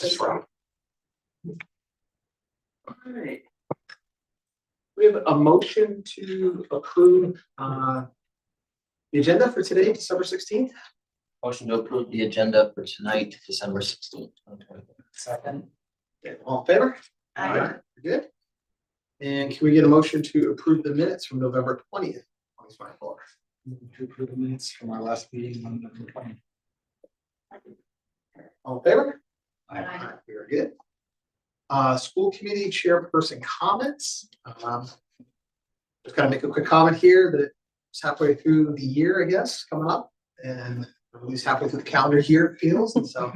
business from. All right. We have a motion to approve the agenda for today, December 16th. Motion to approve the agenda for tonight, December 16th. Second. Okay, all in favor? Aye. Good. And can we get a motion to approve the minutes from November 20th, 2024? To approve the minutes from our last meeting on November 20. All in favor? Aye. Very good. School committee chairperson comments. Just gotta make a quick comment here that it's halfway through the year, I guess, coming up, and at least halfway through the calendar year it feels, and so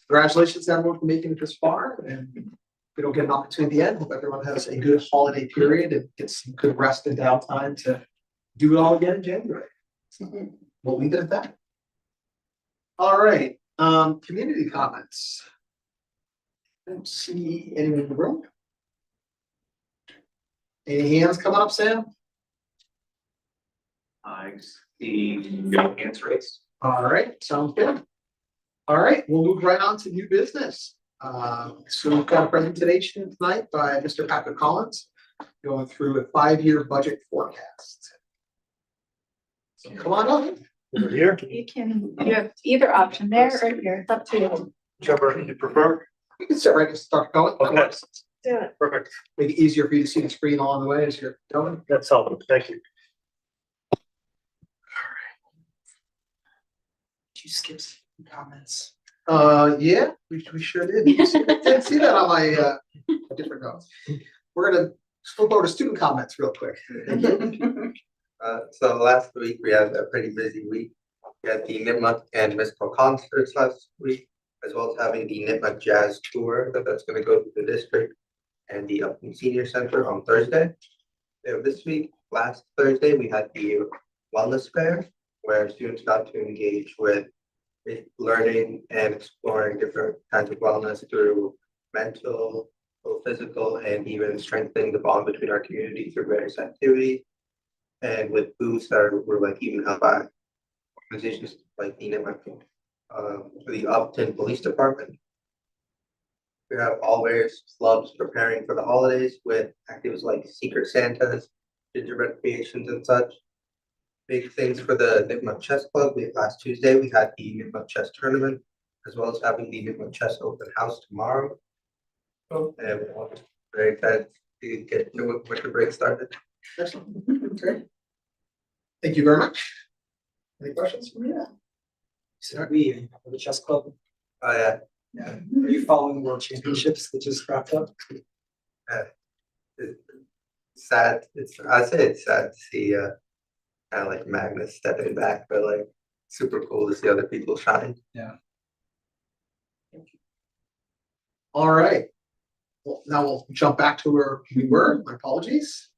congratulations to everyone for making it this far, and if we don't get an opportunity at the end, hope everyone has a good holiday period and gets some good rest and downtime to do it all again in January. We'll leave it at that. All right, community comments. I don't see anyone in the room. Any hands coming up, Sam? I see no hands raised. All right, sounds good. All right, we'll move right on to new business. So we've got a presentation tonight by Mr. Patrick Collins, going through a 5-year budget forecast. So come on up. Over here, You have either option there or here, it's up to you. whichever you prefer. You can sit right and start going. That Okay. works. Do it. Perfect. Make it easier for you to see the screen along the way as you're going. That's helpful. Thank you. Did you skip some comments? Yeah, we sure did. Didn't see that on my different notes. We're gonna flip over to student comments real quick. So last week we had a pretty busy week. We had the Nipmuc and Mystical concerts last week, as well as having the Nipmuc Jazz Tour that's gonna go to the district and the Upton Senior Center on Thursday. This week, last Thursday, we had the Wellness Fair, where students got to engage with learning and exploring different kinds of wellness through mental, physical, and even strengthening the bond between our community through various activities. And with booths that were like even held by organizations like the Upton Police Department. We have all various clubs preparing for the holidays with activities like Secret Santas, gingerbread creations and such. Big things for the Nipmuc Chess Club. Last Tuesday we had the Nipmuc Chess Tournament, as well as having the Nipmuc Chess Open House tomorrow. And we're very excited to get the winter break started. Excellent. Great. Thank you very much. Any questions from you? So we, the chess club, Yeah, yeah. Are you following the world championships that just wrapped up? it's sad. I'd say it's sad to see kind of like Magnus stepping back, but like super cool to see other people shine. Yeah. All right. Well, now we'll jump back to where we were. My apologies.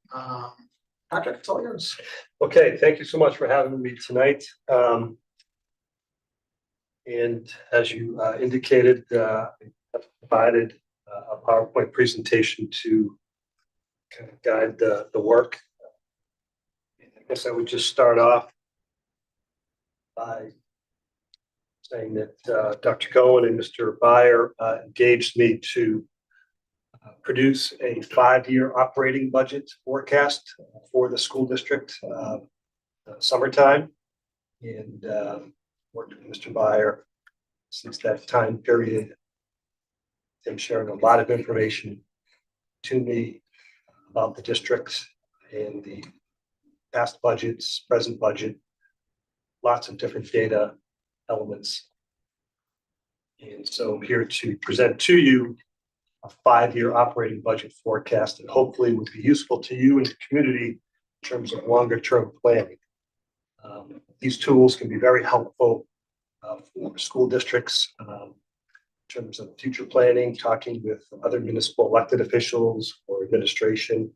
Patrick, it's all yours. Okay, thank you so much for having me tonight. And as you indicated, I provided a PowerPoint presentation to kind of guide the work. I guess I would just start off by saying that Dr. Cohen and Mr. Byer engaged me to produce a 5-year operating budget forecast for the school district summertime, and worked with Mr. Byer since that time period. Him sharing a lot of information to me about the district and the past budgets, present budget, lots of different data elements. And so I'm here to present to you a 5-year operating budget forecast that hopefully would be useful to you and the community in terms of longer term planning. These tools can be very helpful for school districts in terms of future planning, talking with other municipal elected officials or administration,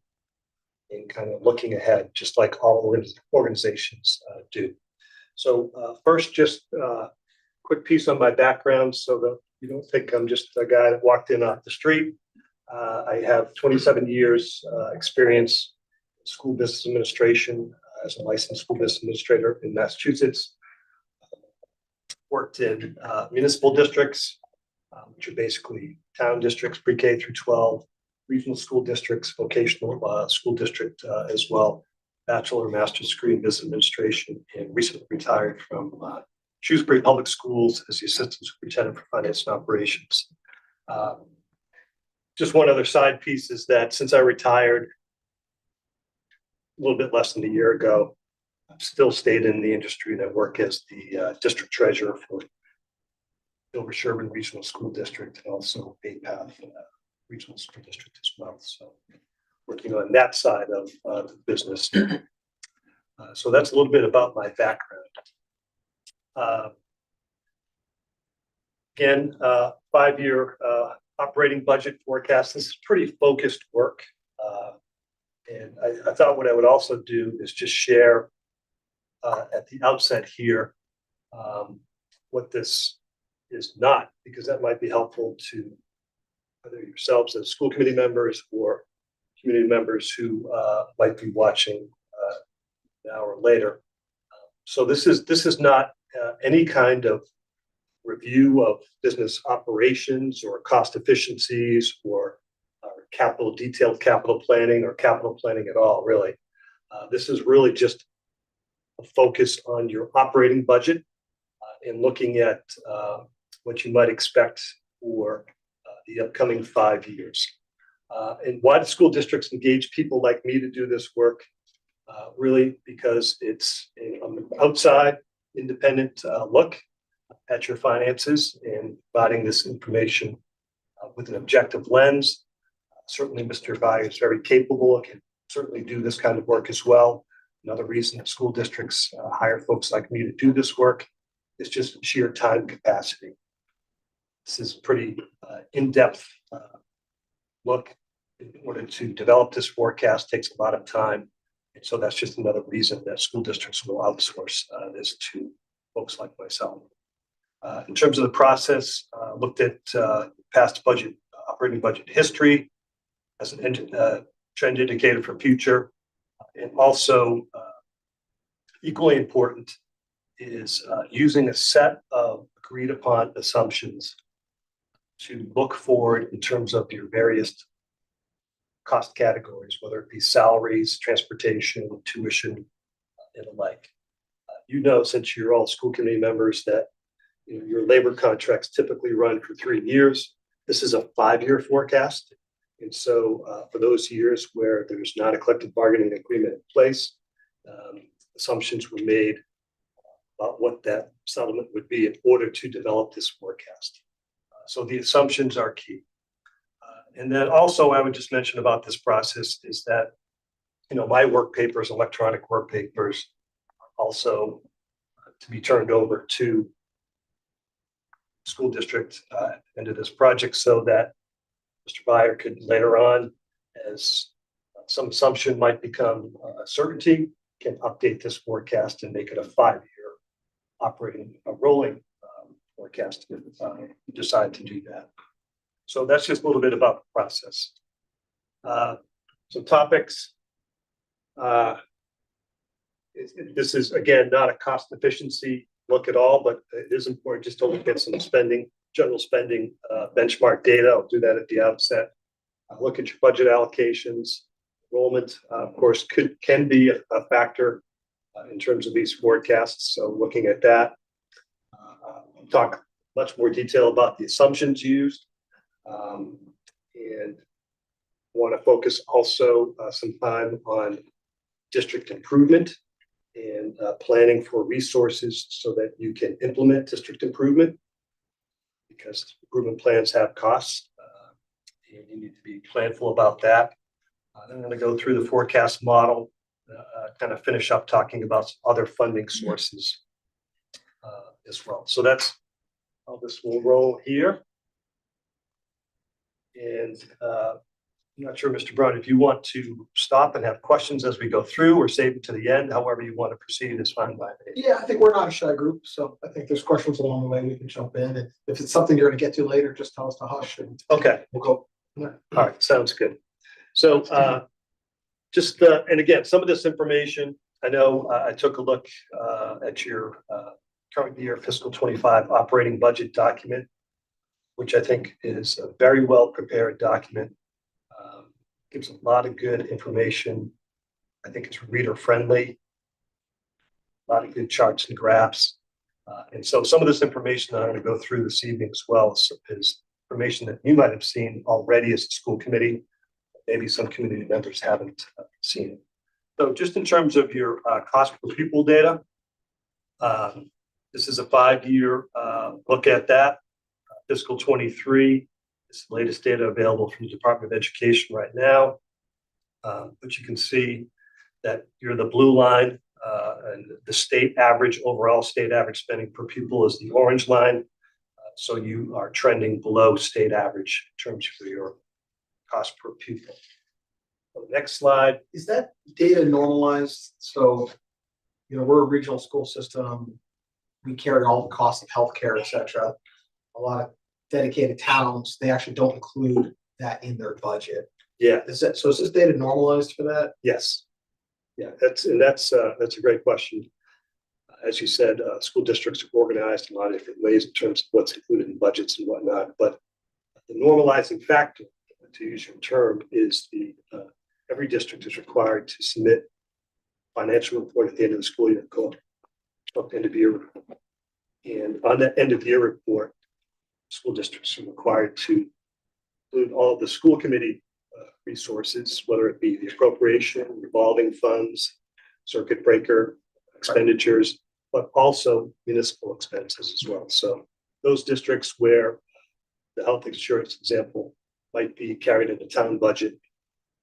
and kind of looking ahead, just like all organizations do. So first, just a quick piece on my background so that you don't think I'm just a guy that walked in off the street. I have 27 years experience in school business administration as a licensed school business administrator in Massachusetts. Worked in municipal districts, which are basically town districts, pre-K through 12, regional school districts, vocational school district as well, bachelor, master's degree in business administration, and recently retired from Shrewsbury Public Schools as the assistant superintendent for finance and operations. Just one other side piece is that since I retired a little bit less than a year ago, I've still stayed in the industry, and I work as the district treasurer for Dover Sherman Regional School District and also APATH Regional School District as well. So working on that side of the business. So that's a little bit about my background. Again, 5-year operating budget forecast. This is pretty focused work. And I thought what I would also do is just share at the outset here what this is not, because that might be helpful to either yourselves as school committee members or community members who might be watching now or later. So this is not any kind of review of business operations or cost efficiencies or detailed capital planning or capital planning at all, really. This is really just a focus on your operating budget and looking at what you might expect for the upcoming 5 years. And why do school districts engage people like me to do this work? Really, because it's an outside, independent look at your finances and providing this information with an objective lens. Certainly, Mr. Bai is very capable and can certainly do this kind of work as well. Another reason that school districts hire folks like me to do this work is just sheer time capacity. This is pretty in-depth look. In order to develop this forecast takes a lot of time. And so that's just another reason that school districts will outsource this to folks like myself. In terms of the process, looked at past budget, operating budget history as an trend indicator for future. And also equally important is using a set of agreed upon assumptions to look forward in terms of your various cost categories, whether it be salaries, transportation, tuition, and the like. You know, since you're all school committee members, that your labor contracts typically run for 3 years. This is a 5-year forecast. And so for those years where there's not a collective bargaining agreement in place, assumptions were made about what that settlement would be in order to develop this forecast. So the assumptions are key. And then also I would just mention about this process is that, my work papers, electronic work papers, also to be turned over to school district at the end of this project so that Mr. Beyer could later on, as some assumption might become a certainty, can update this forecast and make it a 5-year operating, a rolling forecast if you decide to do that. So that's just a little bit about the process. Some topics. This is, again, not a cost efficiency look at all, but it is important just to look at some spending, general spending benchmark data. I'll do that at the outset. Look at your budget allocations. Enrollment, of course, can be a factor in terms of these forecasts. So looking at that, talk much more detail about the assumptions used. And want to focus also some time on district improvement and planning for resources so that you can implement district improvement, because improvement plans have costs and you need to be planful about that. Then I'm going to go through the forecast model, kind of finish up talking about some other funding sources as well. So that's how this will roll here. And I'm not sure, Mr. Brown, if you want to stop and have questions as we go through or save it to the end, however you want to proceed is fine by me. Yeah, I think we're not a shy group, so I think there's questions along the way we can jump in. And if it's something you're going to get to later, just tell us to hush and Okay. we'll go. Yeah. All right, sounds good. So and again, some of this information, I know I took a look at your current year fiscal 25 operating budget document. which I think is a very well prepared document. Gives a lot of good information. I think it's reader friendly. A lot of good charts and graphs. And so some of this information that I'm going to go through this evening as well is information that you might have seen already as a school committee. Maybe some community members haven't seen it. So just in terms of your cost per pupil data, this is a 5-year look at that. Fiscal 23, it's the latest data available from the Department of Education right now. But you can see that you're the blue line, and the state average, overall state average spending per pupil is the orange line. So you are trending below state average in terms of your cost per pupil. So the next slide. Is that data normalized? So, we're a regional school system. We carry all the costs of healthcare, et cetera. A lot of dedicated towns, they actually don't include that in their budget. Yeah. Is this data normalized for that? Yes. Yeah, that's a great question. As you said, school districts are organized in a lot of different ways in terms of what's included in budgets and whatnot. But the normalizing factor, to use your term, is every district is required to submit financial report at the end of the school year called end of year report. And on that end of year report, school districts are required to include all of the school committee resources, whether it be the appropriation, revolving funds, circuit breaker expenditures, but also municipal expenses as well. So those districts where the health insurance example might be carried in the town budget,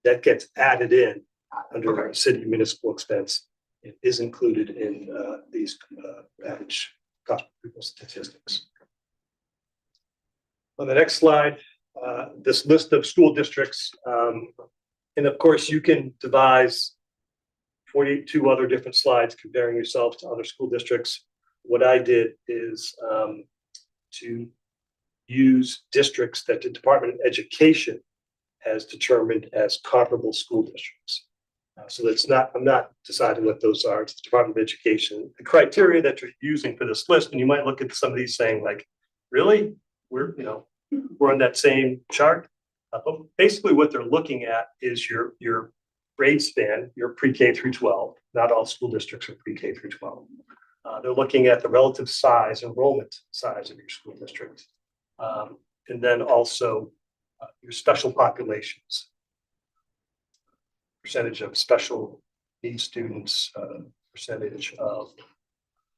that gets added in under city municipal expense. It is included in these average cost per pupil statistics. On the next slide, this list of school districts, and of course you can devise 42 other different slides comparing yourself to other school districts. What I did is to use districts that the Department of Education has determined as comparable school districts. So I'm not deciding what those are. It's the Department of Education. The criteria that you're using for this list, and you might look at some of these saying like, really? We're on that same chart. But basically what they're looking at is your grade span, your pre-K through 12. Not all school districts are pre-K through 12. They're looking at the relative size, enrollment size of your school district. And then also your special populations, percentage of special needs students, percentage of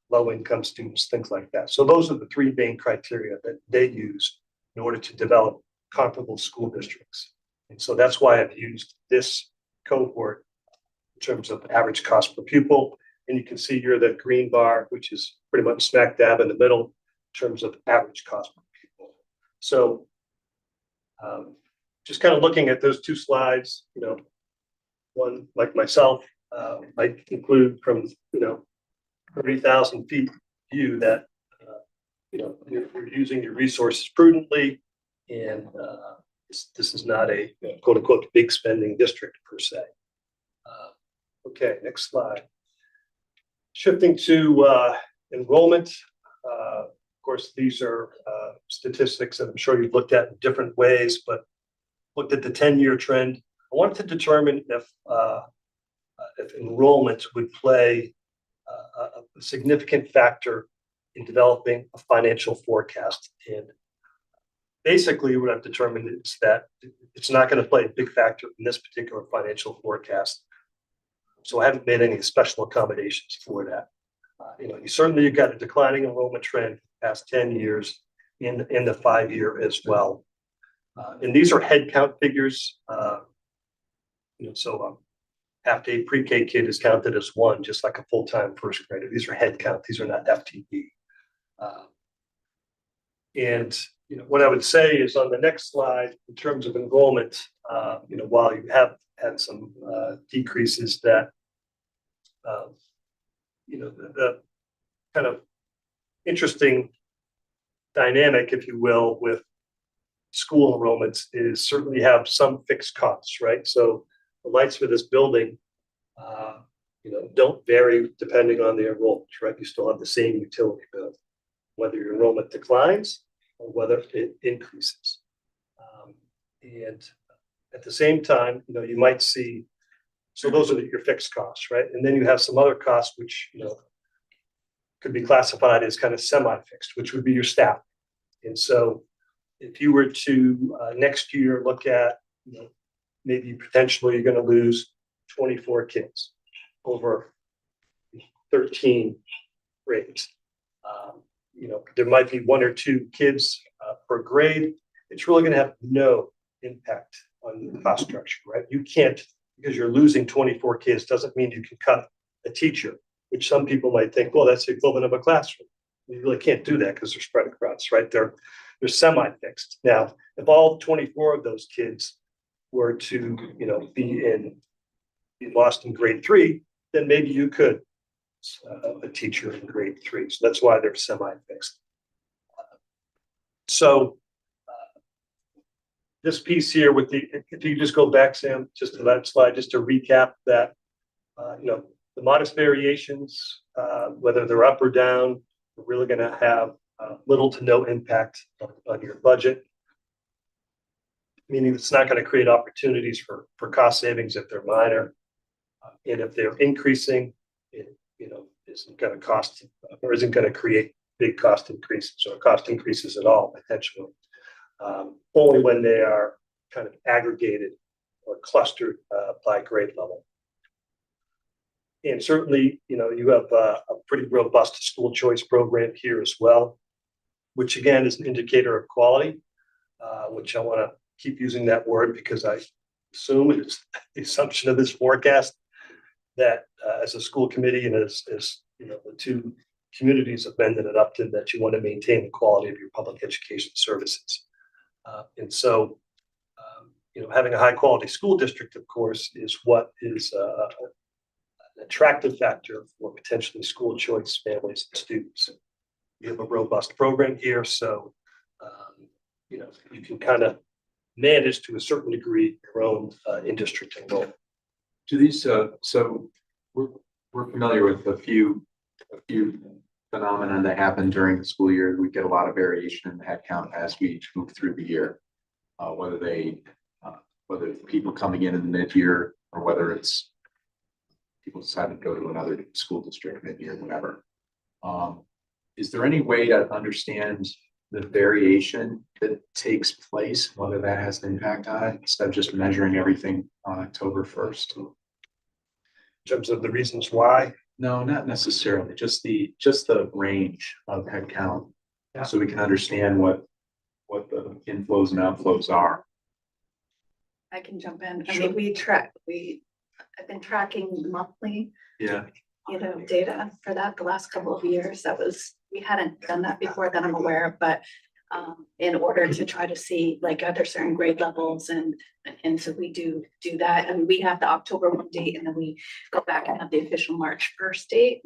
low-income students, things like that. So those are the three main criteria that they use in order to develop comparable school districts. And so that's why I've used this cohort in terms of average cost per pupil. And you can see here the green bar, which is pretty much smack dab in the middle in terms of average cost per pupil. So just kind of looking at those two slides, one like myself might conclude from 30,000 feet view that you're using your resources prudently, and this is not a quote unquote big spending district per se. Okay, next slide. Shifting to enrollment. Of course, these are statistics that I'm sure you've looked at in different ways, but looked at the 10-year trend. I wanted to determine if enrollment would play a significant factor in developing a financial forecast. And basically what I've determined is that it's not going to play a big factor in this particular financial forecast. So I haven't made any special accommodations for that. You've got a declining enrollment trend past 10 years in the 5-year as well. And these are head count figures. So half-day pre-K kid is counted as one, just like a full-time first grader. These are head count. These are not FTE. And what I would say is on the next slide, in terms of enrollment, while you have had some decreases, that the kind of interesting dynamic, if you will, with school enrollments is certainly have some fixed costs, right? So the lights for this building, don't vary depending on the enrollment, right? You still have the same utility bill. Whether your enrollment declines or whether it increases. And at the same time, you might see, so those are your fixed costs, right? And then you have some other costs, which, could be classified as kind of semi-fixed, which would be your staff. And so if you were to next year look at, maybe potentially you're going to lose 24 kids over 13 grades. There might be 1 or 2 kids per grade. It's really going to have no impact on the cost structure, right? You can't, because you're losing 24 kids doesn't mean you can cut a teacher, which some people might think, well, that's the equivalent of a classroom. You really can't do that because they're spread across, right? They're semi-fixed. Now, if all 24 of those kids were to, be lost in grade 3, then maybe you could a teacher in grade 3. So that's why they're semi-fixed. So this piece here with if you just go back, Sam, just to that slide, just to recap that, the modest variations, whether they're up or down, are really going to have little to no impact on your budget. Meaning it's not going to create opportunities for cost savings if they're minor. And if they're increasing, it isn't going to cost or isn't going to create big cost increases or cost increases at all, potentially. Only when they are kind of aggregated or clustered by grade level. And certainly, you have a pretty robust school choice program here as well, which again is an indicator of quality, which I want to keep using that word because I assume it's the assumption of this forecast that as a school committee and as the 2 communities of Mendon and Upton, that you want to maintain the quality of your public education services. And so, having a high quality school district, of course, is what is an attractive factor for potentially school choice families and students. We have a robust program here, so you can kind of manage to a certain degree your own in-district enrollment. Do these, so we're familiar with a few phenomena that happen during the school year. We get a lot of variation in the head count as we move through the year, whether it's people coming in the mid-year or whether it's people decide to go to another school district mid-year, whatever. Is there any way to understand the variation that takes place, whether that has an impact on it, instead of just measuring everything on October 1st? In terms of the reasons why? No, not necessarily. Just the range of headcount, so we can understand what the inflows and outflows are. I can jump in. I Sure. mean, I've been tracking monthly, Yeah. data for that the last couple of years. We hadn't done that before that I'm aware of, but in order to try to see like are there certain grade levels and so we do that, and we have the October 1 date and then we go back and have the official March 1st date,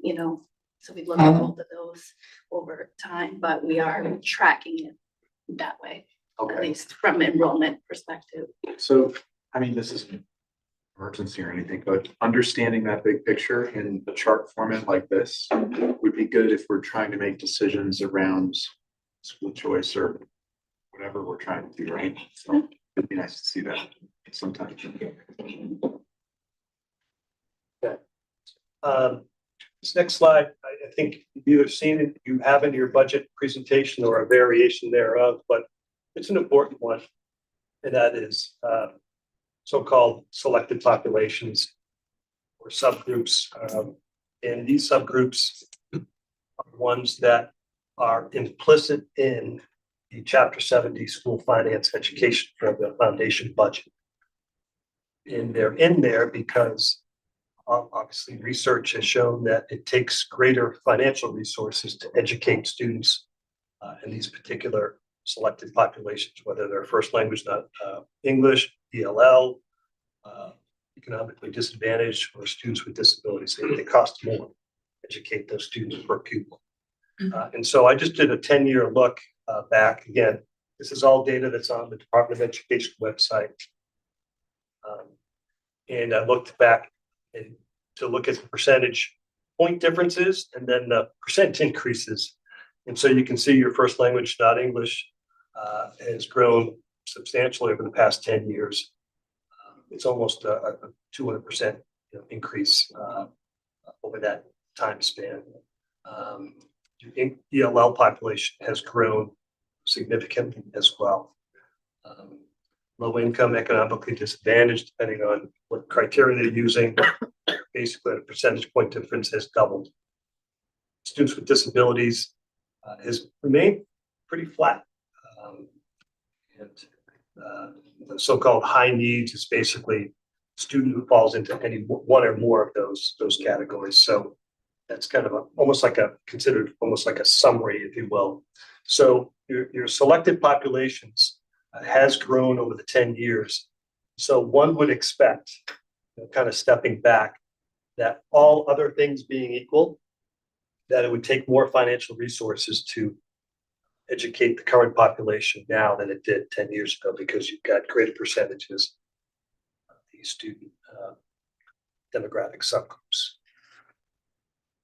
so we look at both of those over time, but we are tracking it that way, at Okay. least from enrollment perspective. So, I mean, this isn't emergency or anything, but understanding that big picture in a chart format like this would be good if we're trying to make decisions around school choice or whatever we're trying to do, right? So it'd be nice to see that sometime. This next slide, I think you've either seen it, you have in your budget presentation or a variation thereof, but it's an important one. And that is so-called selected populations or subgroups. And these subgroups are ones that are implicit in the Chapter 70 school finance education for the foundation budget. And they're in there because obviously research has shown that it takes greater financial resources to educate students in these particular selected populations, whether they're first language not English, ELL, economically disadvantaged, or students with disabilities. They cost more to educate those students per pupil. And so I just did a 10-year look back. Again, this is all data that's on the Department of Education website. And I looked back to look at the percentage point differences and then the percent increases. And so you can see your first language not English has grown substantially over the past 10 years. It's almost a 200% increase over that time span. The ELL population has grown significantly as well. Low income, economically disadvantaged, depending on what criteria they're using, basically the percentage point difference has doubled. Students with disabilities has remained pretty flat. The so-called high needs is basically a student who falls into any one or more of those categories. So that's kind of considered almost like a summary, if you will. So your selected populations has grown over the 10 years. So one would expect, kind of stepping back, that all other things being equal, that it would take more financial resources to educate the current population now than it did 10 years ago, because you've got greater percentages of these student demographic subgroups.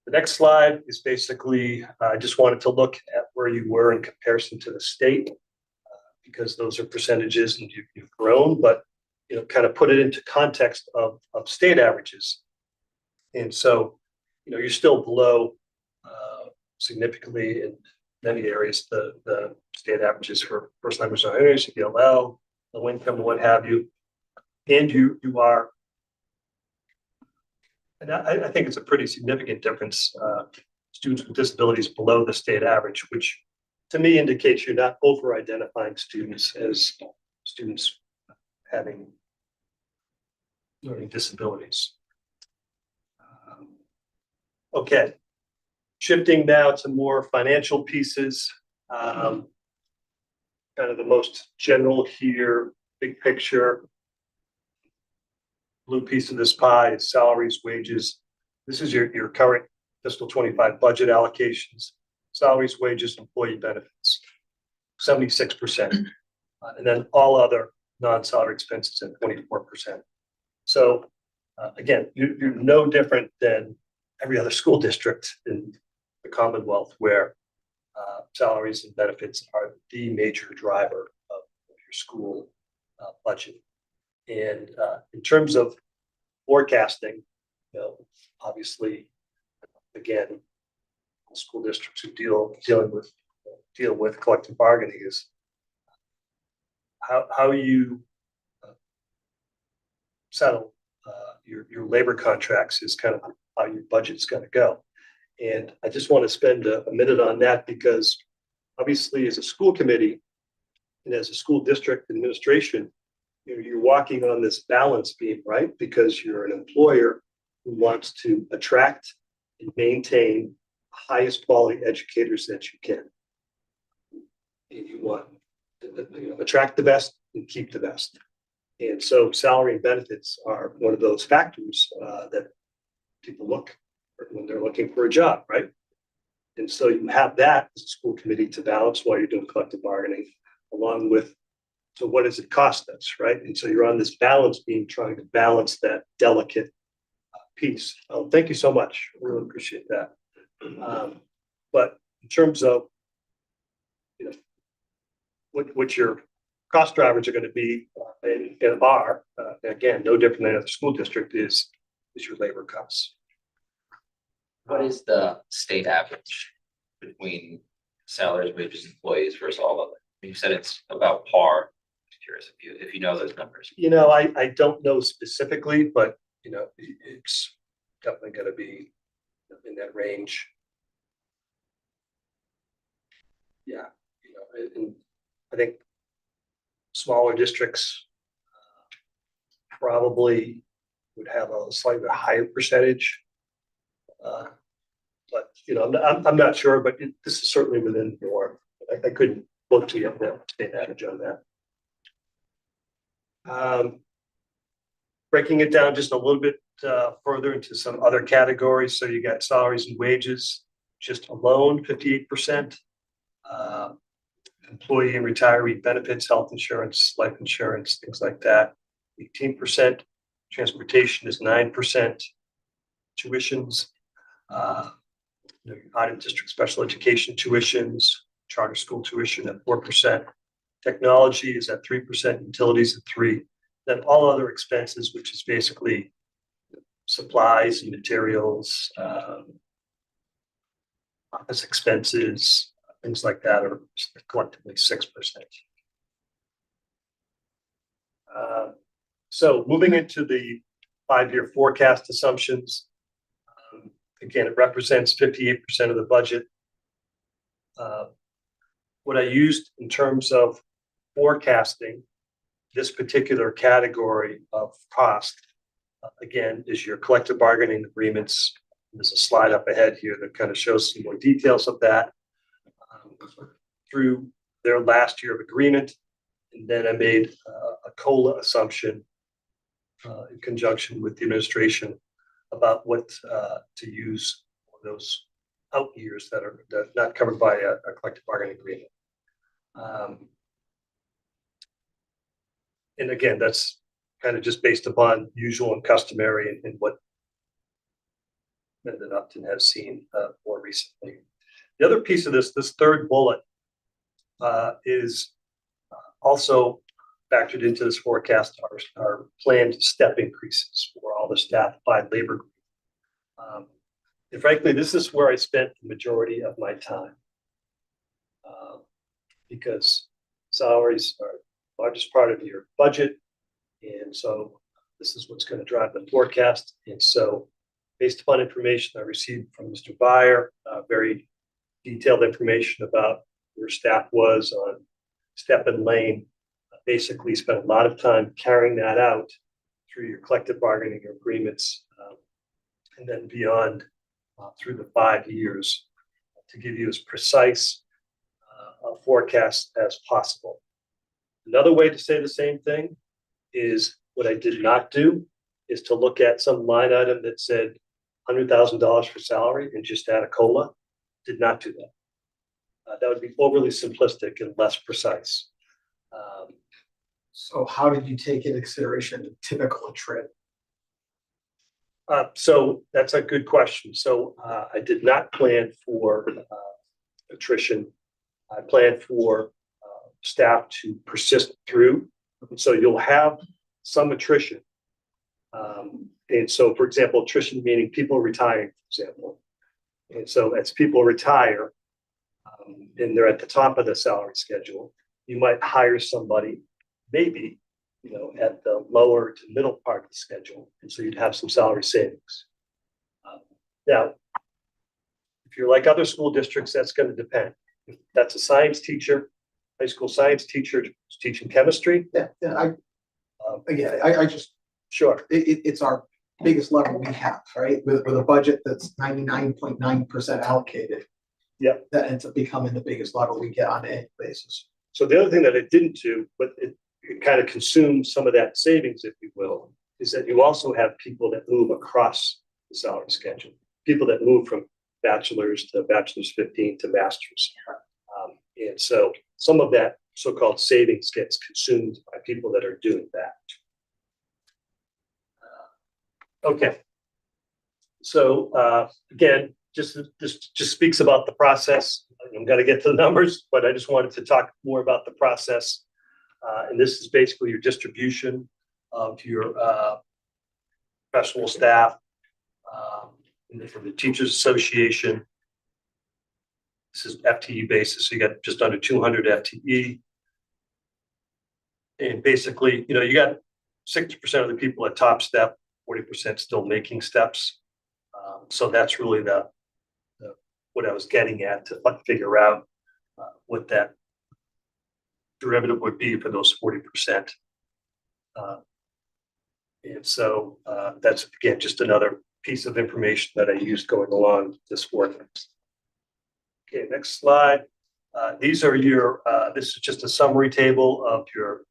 The next slide is basically, I just wanted to look at where you were in comparison to the state, because those are percentages and you've grown, but kind of put it into context of state averages. And so, you're still below significantly in many areas the state averages for first language learners, ELL, low income, what have you. And you are, and I think it's a pretty significant difference, students with disabilities below the state average, which to me indicates you're not over-identifying students as students having learning disabilities. Okay, shifting now to more financial pieces. Kind of the most general here, big picture. Blue piece of this pie is salaries, wages. This is your current fiscal 25 budget allocations. Salaries, wages, employee benefits, 76%. And then all other non-salary expenses at 24%. So again, you're no different than every other school district in the Commonwealth, where salaries and benefits are the major driver of your school budget. And in terms of forecasting, obviously, again, school districts who deal with collective bargaining is how you settle your labor contracts is kind of how your budget's going to go. And I just want to spend a minute on that, because obviously as a school committee and as a school district administration, you're walking on this balance beam, right? Because you're an employer who wants to attract and maintain highest quality educators that you can. And you want to attract the best and keep the best. And so salary and benefits are one of those factors that people look for when they're looking for a job, right? And so you have that as a school committee to balance while you're doing collective bargaining, along with, so what does it cost us, right? And so you're on this balance beam trying to balance that delicate piece. Oh, thank you so much. I really appreciate that. But in terms of, what your cost drivers are going to be in are, again, no different than other school district is your labor costs. What is the state average between salaries, wages, employees versus all of it? You said it's about par. I'm curious if you know those numbers. I don't know specifically, but it's definitely going to be in that range. Yeah, and I think smaller districts probably would have a slightly higher percentage. But I'm not sure, but this is certainly within norm. I couldn't look to get the state average on that. Breaking it down just a little bit further into some other categories. So you got salaries and wages, just alone 58%. Employee and retiree benefits, health insurance, life insurance, things like that, 18%. Transportation is 9%. Tuitions, out of district special education tuitions, charter school tuition at 4%. Technology is at 3%, utilities at 3%. Then all other expenses, which is basically supplies and materials, office expenses, things like that are collectively 6%. So moving into the 5-year forecast assumptions, again, it represents 58% of the budget. What I used in terms of forecasting this particular category of cost, again, is your collective bargaining agreements. There's a slide up ahead here that kind of shows some more details of that through their last year of agreement. And then I made a COLA assumption in conjunction with the administration about what to use for those out years that are not covered by a collective bargaining agreement. And again, that's kind of just based upon usual and customary and what Mendon-Upton has seen more recently. The other piece of this third bullet is also factored into this forecast are planned step increases for all the staff by labor group. And frankly, this is where I spent the majority of my time because salaries are the largest part of your budget. And so this is what's going to drive the forecast. And so based upon information I received from Mr. Byer, very detailed information about where staff was on step and lane, basically spent a lot of time carrying that out through your collective bargaining agreements and then beyond through the 5 years to give you as precise a forecast as possible. Another way to say the same thing is what I did not do is to look at some line item that said $100,000 for salary and just add a COLA. Did not do that. That would be overly simplistic and less precise. So how did you take into consideration the typical trip? So that's a good question. So I did not plan for attrition. I planned for staff to persist through. So you'll have some attrition. And so, for example, attrition meaning people retiring, for example. And so as people retire and they're at the top of the salary schedule, you might hire somebody maybe, at the lower to middle part of the schedule. And so you'd have some salary savings. Now, if you're like other school districts, that's going to depend. If that's a science teacher, high school science teacher teaching chemistry. Yeah, I just, Sure. it's our biggest level we have, right? With a budget that's 99.9% allocated. Yep. That ends up becoming the biggest level we get on an annual basis. So the other thing that I didn't do, but it kind of consumes some of that savings, if you will, is that you also have people that move across the salary schedule. People that move from bachelor's to bachelor's 15 to master's. And so some of that so-called savings gets consumed by people that are doing that. Okay. So again, just speaks about the process. I'm going to get to the numbers, but I just wanted to talk more about the process. And this is basically your distribution of your professional staff from the Teachers Association. This is FTE basis, so you got just under 200 FTE. And basically, you got 60% of the people at top step, 40% still making steps. So that's really what I was getting at to figure out what that derivative would be for those 40%. And so that's, again, just another piece of information that I used going along this forecast. Okay, next slide. These are your, this is just a summary table of your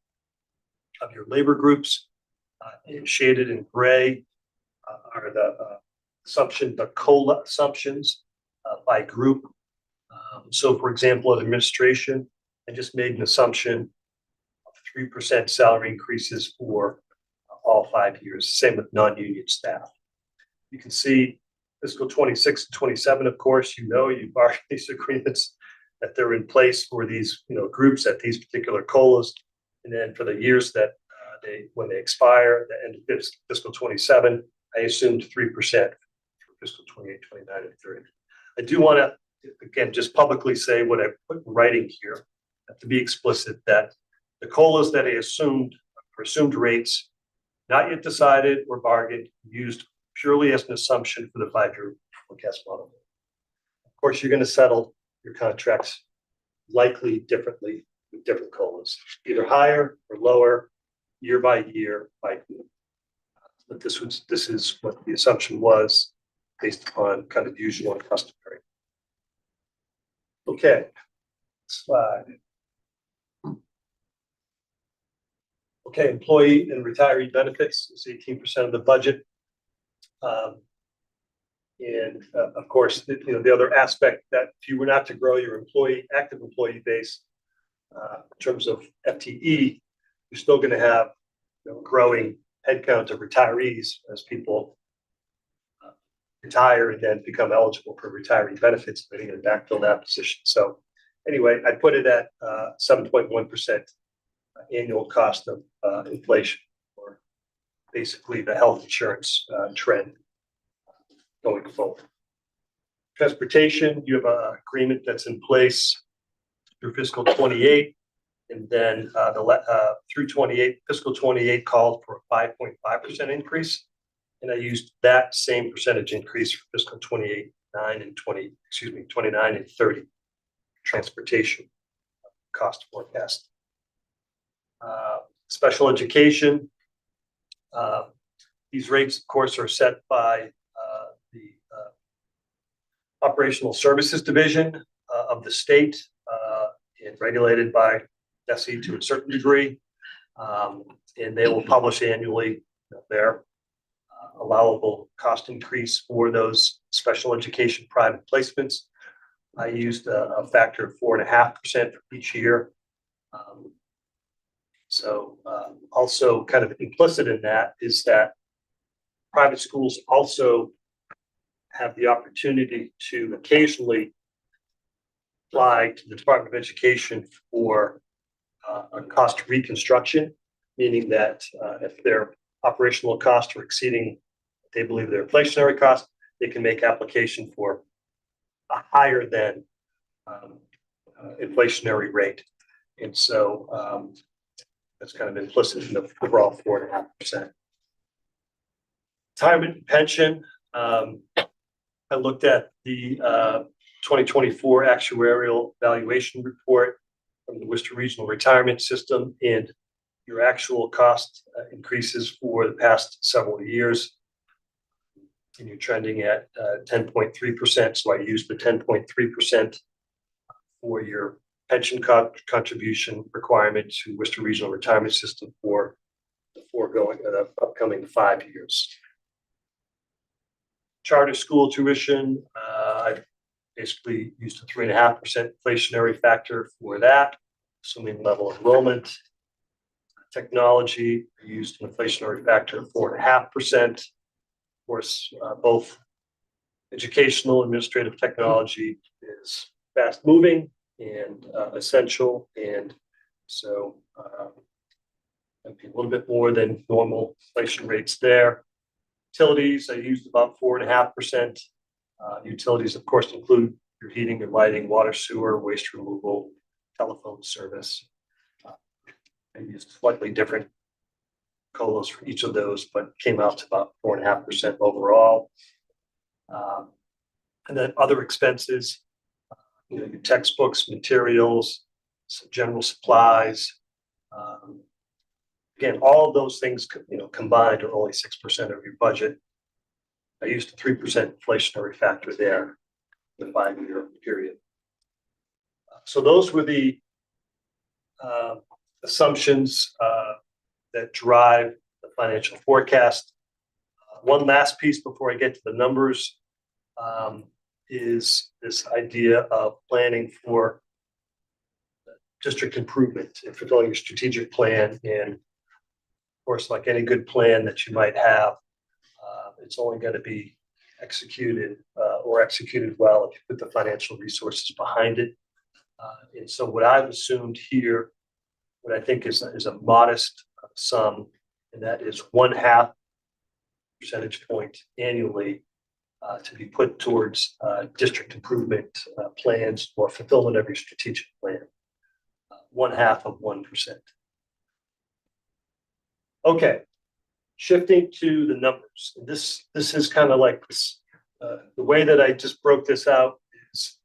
labor groups. Shaded in gray are the COLA assumptions by group. So for example, at administration, I just made an assumption of 3% salary increases for all 5 years. Same with non-union staff. You can see fiscal 26 and 27, of course, you've bargained these agreements that they're in place for these, groups at these particular COLAs. And then for the years that when they expire, the end of fiscal 27, I assumed 3% for fiscal 28, 29, and 30. I do want to, again, just publicly say what I put in writing here, to be explicit, that the COLAs that I assumed, or assumed rates, not yet decided or bargained, used purely as an assumption for the 5-year forecast model. Of course, you're going to settle your contracts likely differently with different COLAs, either higher or lower, year by year by year. But this is what the assumption was based upon kind of usual and customary. Okay, slide. Okay, employee and retiree benefits is 18% of the budget. Of course, the other aspect that if you were not to grow your active employee base in terms of FTE, you're still going to have growing headcount of retirees as people retire and then become eligible for retiree benefits, and then backfill that position. So anyway, I put it at 7.1% annual cost of inflation, or basically the health insurance trend going forward. Transportation, you have an agreement that's in place through fiscal 28, and then through 28, fiscal 28 called for a 5.5% increase, and I used that same percentage increase for fiscal 28, 29 and 30 transportation cost forecast. Special education, these rates, of course, are set by the Operational Services Division of the state and regulated by DESE to a certain degree. And they will publish annually their allowable cost increase for those special education private placements. I used a factor of 4.5% for each year. Also kind of implicit in that is that private schools also have the opportunity to occasionally apply to the Department of Education for a cost reconstruction, meaning that if their operational costs are exceeding what they believe their inflationary costs, they can make application for a higher than inflationary rate. And so that's kind of implicit in the overall 4.5%. Retirement and pension. I looked at the 2024 actuarial valuation report from the Worcester Regional Retirement System, and your actual cost increases for the past several years. And you're trending at 10.3%. So I used the 10.3% for your pension contribution requirement to Worcester Regional Retirement System for the upcoming 5 years. Charter school tuition, I basically used a 3.5% inflationary factor for that, assuming level enrollment. Technology, I used an inflationary factor of 4.5%. Of course, both educational administrative technology is fast moving and essential, and so that'd be a little bit more than normal inflation rates there. Utilities, I used about 4.5%. Utilities, of course, include your heating and lighting, water, sewer, waste removal, telephone service. I used slightly different COLAs for each of those, but came out to about 4.5% overall. And then other expenses, your textbooks, materials, some general supplies. Again, all of those things, combined are only 6% of your budget. I used a 3% inflationary factor there, the 5-year period. So those were the assumptions that drive the financial forecast. One last piece before I get to the numbers is this idea of planning for district improvement and fulfilling your strategic plan. And of course, like any good plan that you might have, it's only going to be executed or executed well if you put the financial resources behind it. And so what I've assumed here, what I think is a modest sum, and that is 1/2 percentage point annually to be put towards district improvement plans or fulfillment of your strategic plan. 1/2 of 1%. Okay, shifting to the numbers. This is kind of like this. The way that I just broke this out is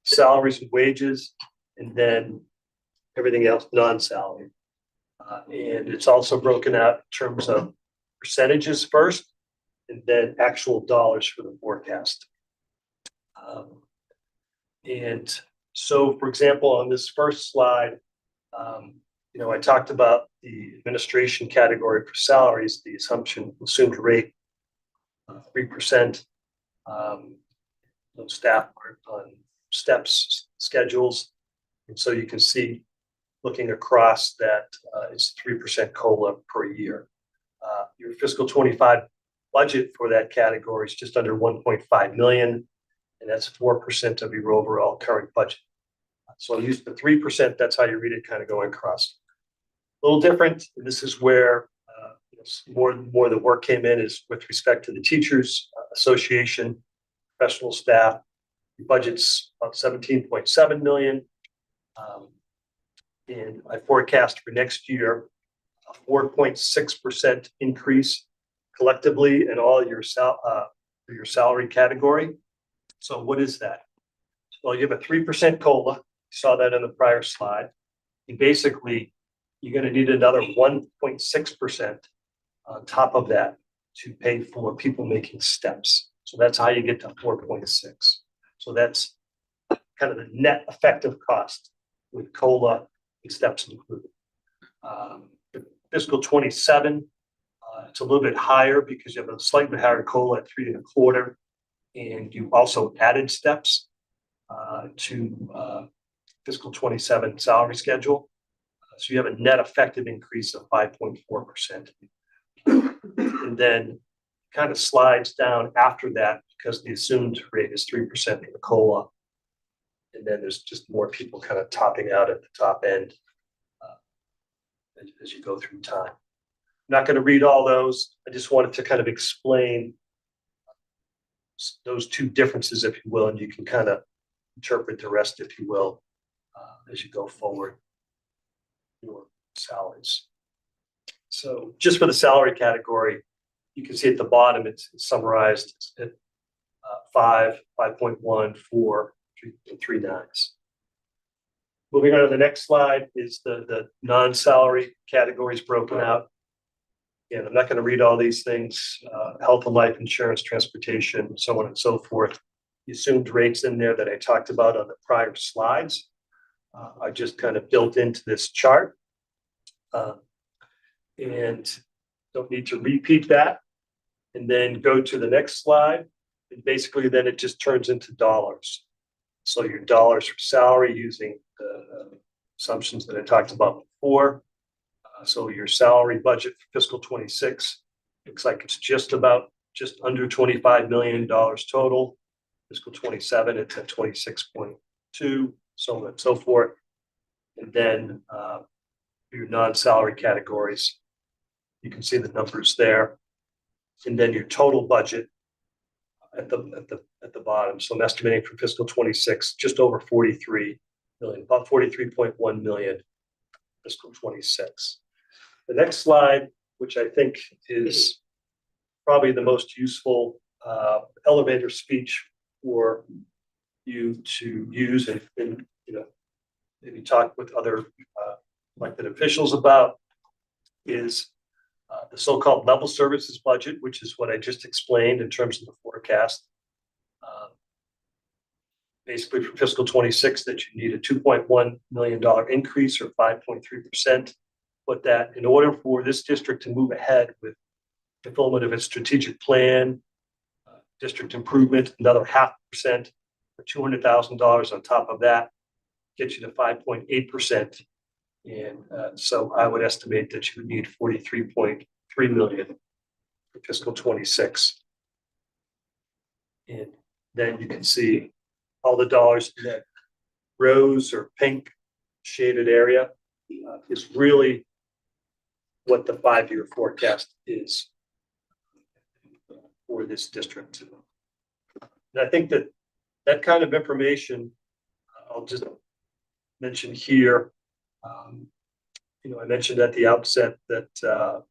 salaries and wages, and then everything else non-salary. And it's also broken out in terms of percentages first, and then actual dollars for the forecast. And so, for example, on this first slide, I talked about the administration category for salaries, the assumed rate, 3%. Those staff are on steps schedules. And so you can see, looking across that, it's 3% COLA per year. Your fiscal 25 budget for that category is just under 1.5 million, and that's 4% of your overall current budget. So I use the 3%, that's how you read it kind of going across. A little different, and this is where more the work came in, is with respect to the Teachers Association, professional staff. The budget's about 17.7 million. And I forecast for next year a 4.6% increase collectively in all your salary category. So what is that? Well, you have a 3% COLA. You saw that in the prior slide. And basically, you're going to need another 1.6% on top of that to pay for people making steps. So that's how you get to 4.6. So that's kind of the net effective cost with COLA and steps included. Fiscal 27, it's a little bit higher because you have a slightly higher COLA at 3.25, and you also added steps to fiscal 27 salary schedule. So you have a net effective increase of 5.4%. And then kind of slides down after that because the assumed rate is 3% for the COLA. And then there's just more people kind of topping out at the top end as you go through time. I'm not going to read all those. I just wanted to kind of explain those two differences, if you will, and you can kind of interpret the rest, if you will, as you go forward. Your salaries. So just for the salary category, you can see at the bottom, it's summarized at 5.1, 4, 3 nines. Moving on to the next slide is the non-salary categories broken out. Again, I'm not going to read all these things, health and life insurance, transportation, so on and so forth. The assumed rates in there that I talked about on the prior slides are just kind of built into this chart. And don't need to repeat that. And then go to the next slide. And basically then it just turns into dollars. So your dollars for salary using the assumptions that I talked about before. So your salary budget for fiscal 26 looks like it's just under $25 million total. Fiscal 27, it's at 26.2, so on and so forth. And then your non-salary categories, you can see the numbers there. And then your total budget at the bottom. So I'm estimating for fiscal 26, just over 43 million, about 43.1 million fiscal 26. The next slide, which I think is probably the most useful elevator speech for you to use and maybe talk with other elected officials about, is the so-called level services budget, which is what I just explained in terms of the forecast. Basically for fiscal 26, that you need a $2.1 million increase or 5.3%. But that in order for this district to move ahead with fulfillment of its strategic plan, district improvement, another 0.5% or $200,000 on top of that, gets you to 5.8%. And so I would estimate that you would need 43.3 million for fiscal 26. And then you can see all the dollars that rose or pink shaded area is really what the 5-year forecast is for this district. And I think that that kind of information, I'll just mention here. I mentioned at the outset that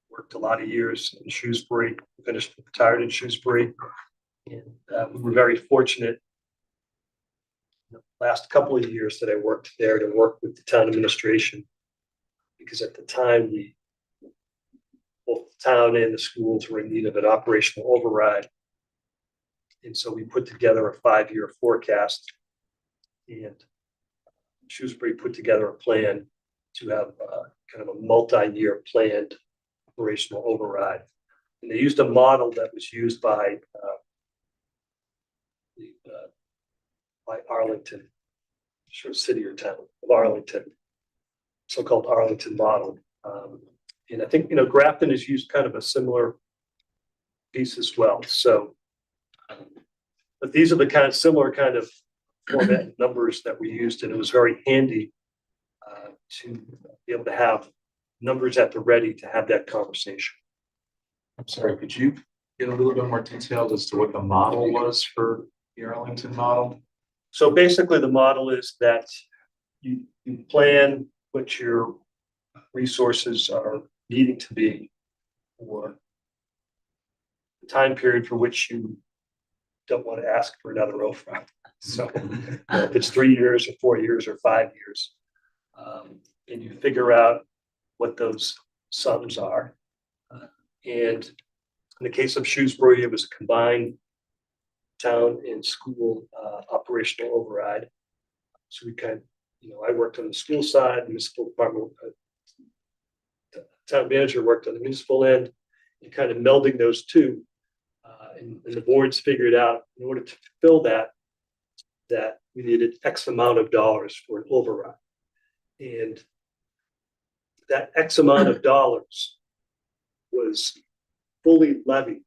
worked a lot of years in Shrewsbury, retired in Shrewsbury. And we were very fortunate the last couple of years that I worked there to work with the town administration. Because at the time, both the town and the schools were in need of an operational override. And so we put together a 5-year forecast, and Shrewsbury put together a plan to have kind of a multi-year planned operational override. And they used a model that was used by Arlington, sure, city or town of Arlington, so-called Arlington model. And I think, Grafton has used kind of a similar piece as well. So, but these are the similar kind of format numbers that we used, and it was very handy to be able to have numbers at the ready to have that conversation. I'm sorry, could you get a little bit more detailed as to what the model was for the Arlington model? So basically the model is that you plan what your resources are needing to be for the time period for which you don't want to ask for another override. So if it's 3 years or 4 years or 5 years, and you figure out what those sums are. And in the case of Shrewsbury, it was a combined town and school operational override. So we I worked on the school side, the municipal department, the town manager worked on the municipal end, and kind of melding those two. And the boards figured out in order to fulfill that we needed X amount of dollars for an override. And that X amount of dollars was fully levied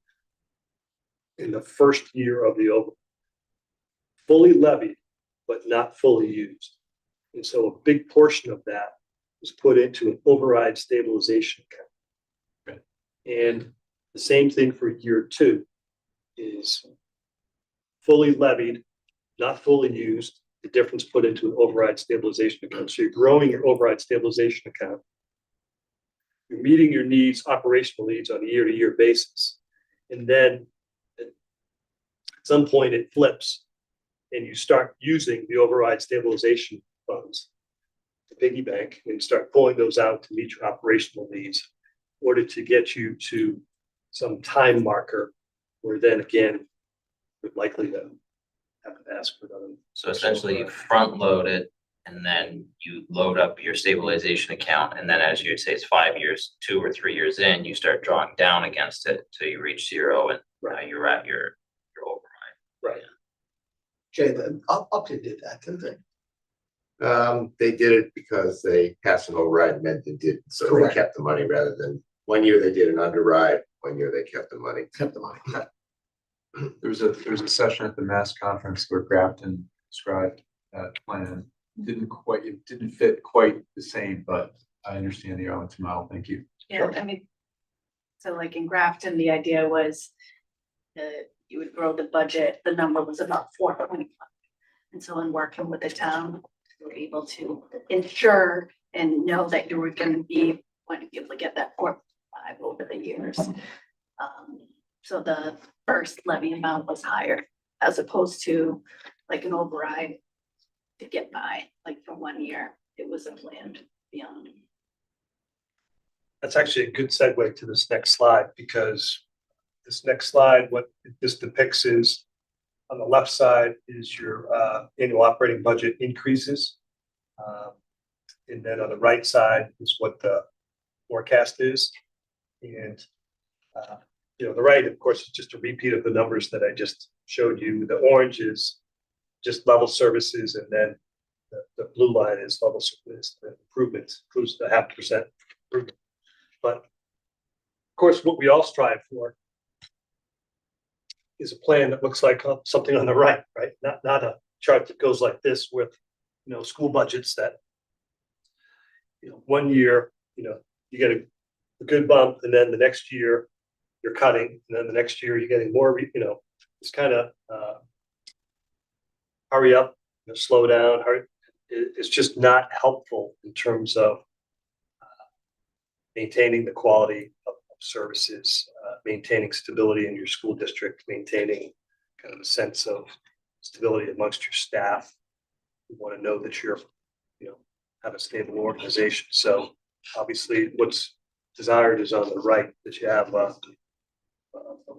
in the first year of the override. Fully levied, but not fully used. And so a big portion of that was put into an override stabilization account. Okay. And the same thing for year 2 is fully levied, not fully used, the difference put into an override stabilization account. So you're growing your override stabilization account. You're meeting your needs, operational needs on a year-to-year basis. And then at some point it flips and you start using the override stabilization funds to piggy bank and start pulling those out to meet your operational needs in order to get you to some time marker where then again, would likely to have to ask for another. So essentially you front load it and then you load up your stabilization account. And then as you say, it's 5 years, 2 or 3 years in, you start drawing down against it till you reach 0 and you're at your override. Right. Jay, the Upton did that, didn't they? They did it because they passed an override, Mendon did, so Correct. they kept the money rather than, 1 year they did an underride, 1 year they kept the money. Kept the money. There was a session at the Mass Conference where Grafton described that plan. It didn't fit quite the same, but I understand the Arlington model. Thank you. Yeah, I mean, so like in Grafton, the idea was you would grow the budget, the number was about 4.5. And so in working with the town, we were able to ensure and know that you were going to be able to get that 4.5 over the years. So the first levy amount was higher as opposed to like an override to get by, like for 1 year, it was a planned beyond. That's actually a good segue to this next slide, because this next slide, what this depicts is on the left side is your annual operating budget increases. And then on the right side is what the forecast is. And the right, of course, is just a repeat of the numbers that I just showed you. The orange is just level services, and then the blue line is level service improvements, includes the 0.5% improvement. But of course, what we all strive for is a plan that looks like something on the right? Not a chart that goes like this with school budgets that, one year, you get a good bump, and then the next year you're cutting, and then the next year you're getting more, it's kind of hurry up, slow down, it's just not helpful in terms of maintaining the quality of services, maintaining stability in your school district, maintaining kind of a sense of stability amongst your staff. You want to know that you're, have a stable organization. So obviously what's desired is on the right, that you have a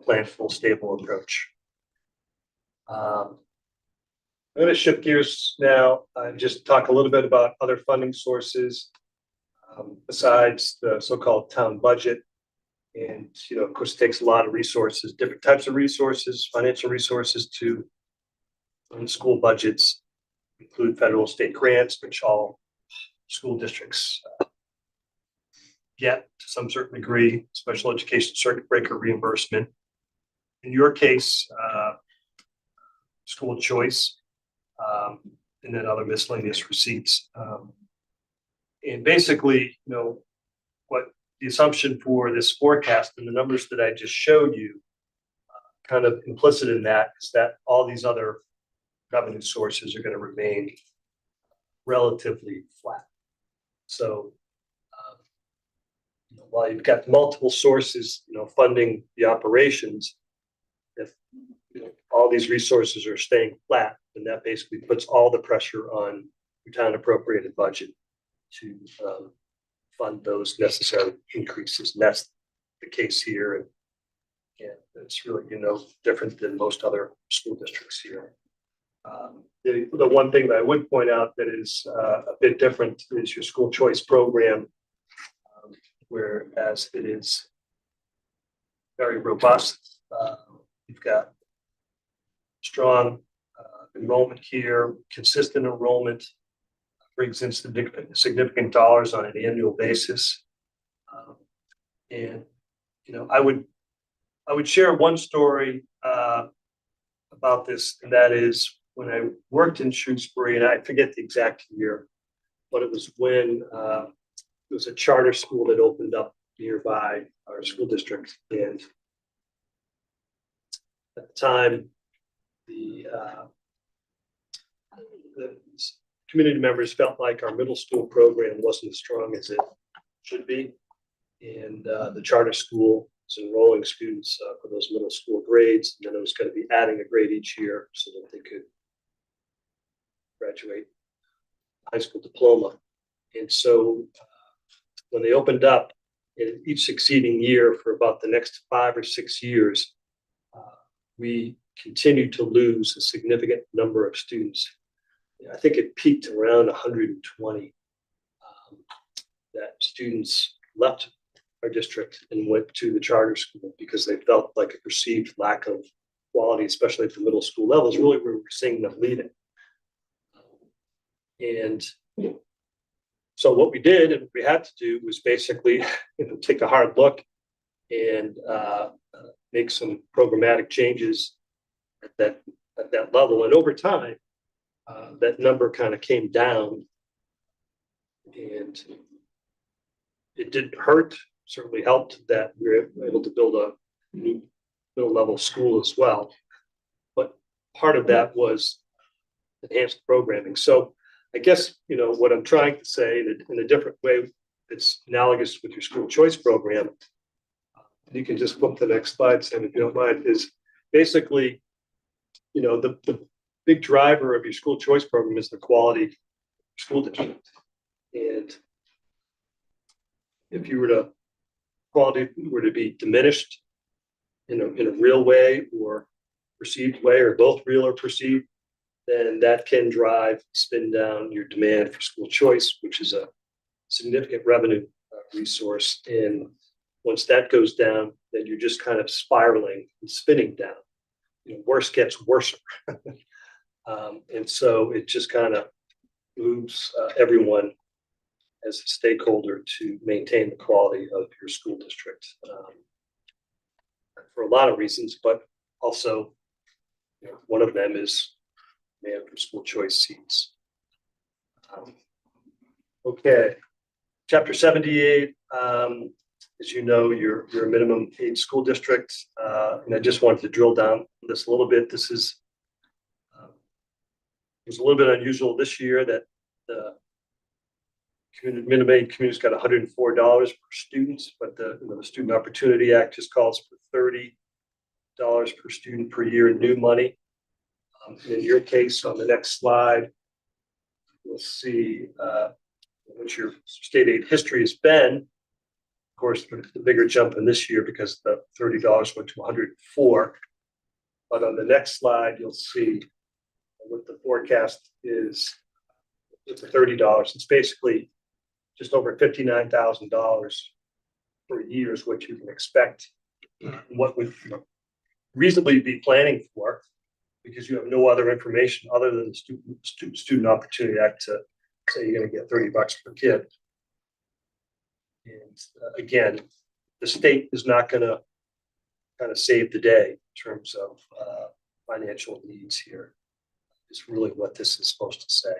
planful, stable approach. I'm going to shift gears now and just talk a little bit about other funding sources besides the so-called town budget. And, of course, it takes a lot of resources, different types of resources, financial resources to run school budgets, include federal and state grants, which all school districts get to some certain degree, special education circuit breaker reimbursement. In your case, school choice, and then other miscellaneous receipts. And basically, what the assumption for this forecast and the numbers that I just showed you, kind of implicit in that is that all these other revenue sources are going to remain relatively flat. So while you've got multiple sources, funding the operations, if all these resources are staying flat, then that basically puts all the pressure on your town appropriated budget to fund those necessary increases. And that's the case here. And it's really, different than most other school districts here. The one thing that I would point out that is a bit different is your school choice program, whereas it is very robust. You've got strong enrollment here, consistent enrollment, brings in significant dollars on an annual basis. And, I would share one story about this, and that is when I worked in Shrewsbury, and I forget the exact year, but it was when it was a charter school that opened up nearby our school district. And at the time, the community members felt like our middle school program wasn't as strong as it should be. And the charter school was enrolling students for those middle school grades. And then it was going to be adding a grade each year so that they could graduate high school diploma. And so when they opened up in each succeeding year for about the next 5 or 6 years, we continued to lose a significant number of students. I think it peaked around 120 that students left our district and went to the charter school because they felt like a perceived lack of quality, especially at the middle school levels, really where we're seeing them leaving. And so what we did and what we had to do was basically take a hard look and make some programmatic changes at that level. And over time, that number kind of came down, and it didn't hurt. Certainly helped that we were able to build a new middle level school as well. But part of that was enhanced programming. So I guess, what I'm trying to say in a different way, it's analogous with your school choice program. You can just flip the next slide, Sam, if you don't mind, is basically, the big driver of your school choice program is the quality of your school district. And if quality were to be diminished in a real way or perceived way, or both real or perceived, then that can spin down your demand for school choice, which is a significant revenue resource. And once that goes down, then you're just kind of spiraling and spinning down. Worse gets worse. And so it just kind of moves everyone as a stakeholder to maintain the quality of your school district for a lot of reasons, but also one of them is demand for school choice seats. Okay, chapter 78, as you know, you're a minimum paid school district, and I just wanted to drill down this a little bit. This is it was a little bit unusual this year that the minimum aid community's got $104 per student, but the Student Opportunity Act just calls for $30 per student per year in new money. In your case, on the next slide, you'll see what your state aid history has been. Of course, the bigger jump in this year because the $30 went to 104. But on the next slide, you'll see what the forecast is with the $30. It's basically just over $59,000 per year is what you can expect. What would reasonably be planning for, because you have no other information other than the Student Opportunity Act to say you're going to get $30 per kid. And again, the state is not going to kind of save the day in terms of financial needs here. Is really what this is supposed to say.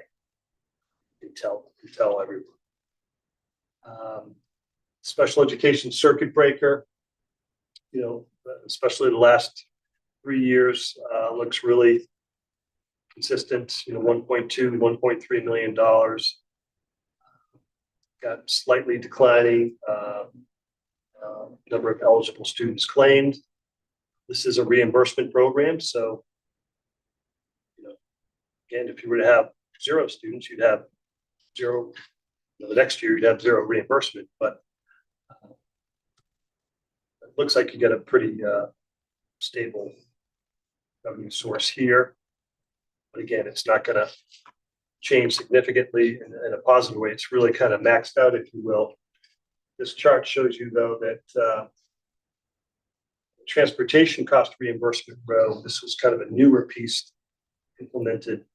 You tell everyone. Special education circuit breaker, you know, especially the last 3 years, looks really consistent, you know, $1.2, $1.3 million. Got slightly declining number of eligible students claimed. This is a reimbursement program, so again, if you were to have 0 students, you'd have 0. The next year, you'd have 0 reimbursement. But it looks like you get a pretty stable revenue source here. But again, it's not going to change significantly in a positive way. It's really kind of maxed out, if you will. This chart shows you, though, that transportation cost reimbursement row. This was kind of a newer piece implemented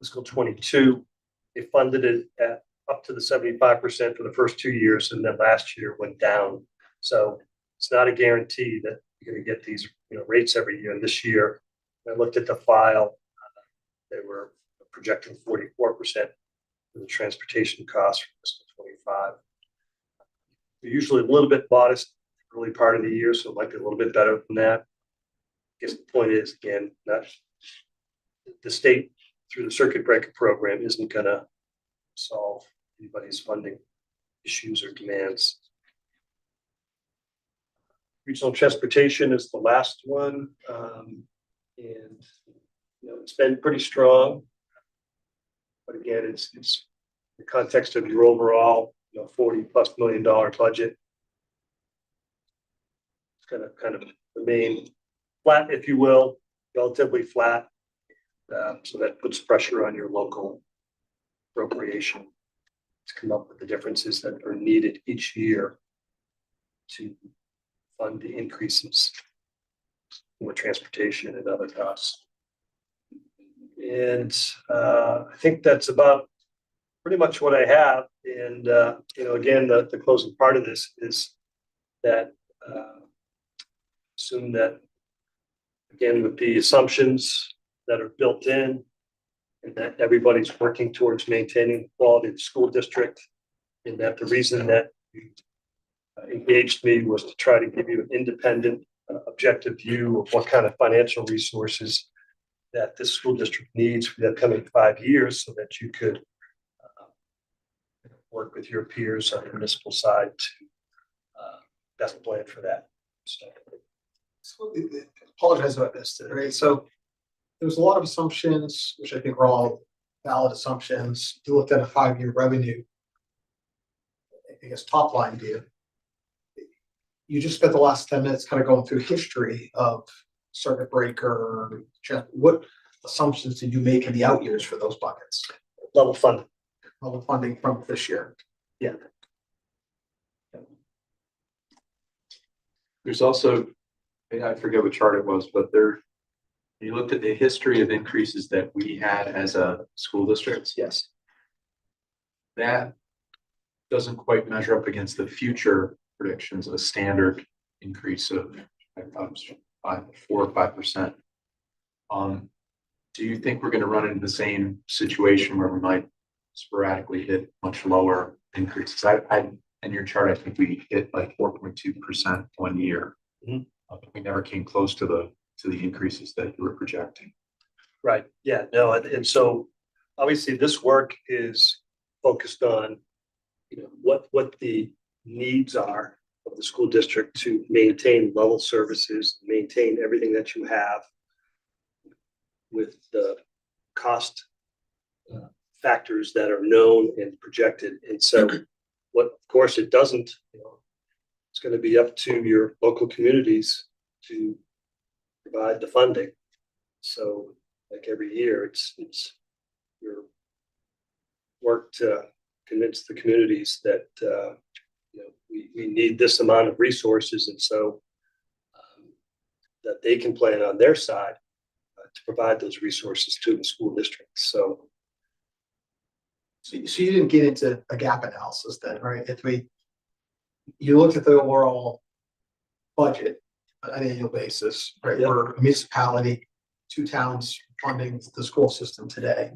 fiscal 22, they funded it at up to the 75% for the first 2 years, and then last year went down. So it's not a guarantee that you're going to get these rates every year. This year, I looked at the file; they were projecting 44% for the transportation costs for fiscal 25. They're usually a little bit modest early part of the year, so it might be a little bit better than that. I guess the point is, again, not the state through the circuit breaker program isn't going to solve anybody's funding issues or demands. Regional transportation is the last one, and it's been pretty strong. But again, it's in the context of your overall $40+ million budget. It's kind of remain flat, if you will, relatively flat. So that puts pressure on your local appropriation to come up with the differences that are needed each year to fund the increases in transportation and other costs. And I think that's about pretty much what I have. And again, the closing part of this is that assume that again with the assumptions that are built in, and that everybody's working towards maintaining the quality of the school district, and that the reason that you engaged me was to try to give you an independent, objective view of what kind of financial resources that this school district needs for the upcoming 5 years, so that you could work with your peers on the municipal side to best plan for that. So, apologize about this, right? So there was a lot of assumptions, which I think are all valid assumptions. You looked at a 5-year revenue, I guess, top line view. You just spent the last 10 minutes kind of going through history of circuit breaker. What assumptions did you make in the out years for those buckets? Level funding. Level funding from this year. Yeah. There's also, I forget what chart it was, but you looked at the history of increases that we had as a school district. Yes. That doesn't quite measure up against the future predictions of a standard increase of 4 or 5%. Do you think we're gonna run into the same situation where we might sporadically hit much lower increases? In your chart, I think we hit like 4.2% one year. Mhm. We never came close to the increases that you were projecting. Right, yeah, no, and so obviously this work is focused on, you know, what the needs are of the school district to maintain level services, maintain everything that you have with the cost factors that are known and projected. And so what, of course, it doesn't, you know, it's going to be up to your local communities to provide the funding. So like every year, it's your work to convince the communities that, you know, we need this amount of resources. And so that they can plan on their side to provide those resources to the school district. So So you didn't get into a gap analysis then, right? You looked at the overall budget on an annual basis, right? Yep. We're a municipality, 2 towns funding the school system today.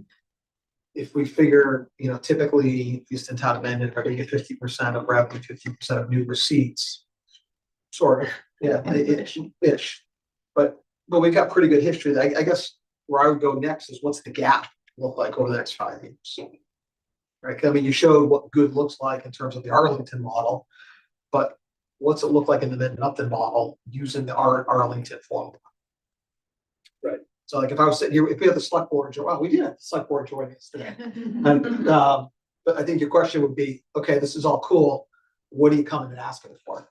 If we figure, you know, typically Houston Town of Mendon, are gonna get 50% of revenue, 50% of new receipts. Sort of, yeah, ish. But we've got pretty good history. I guess where I would go next is what's the gap look like over the next 5 years? Right, I mean, you showed what good looks like in terms of the Arlington model, but what's it look like in the Mendon-Upton model using the Arlington formula? Right. So like if I was sitting here, if we had the select board, well, we did have the select board join us today. And, but I think your question would be, okay, this is all cool. What are you coming and asking for?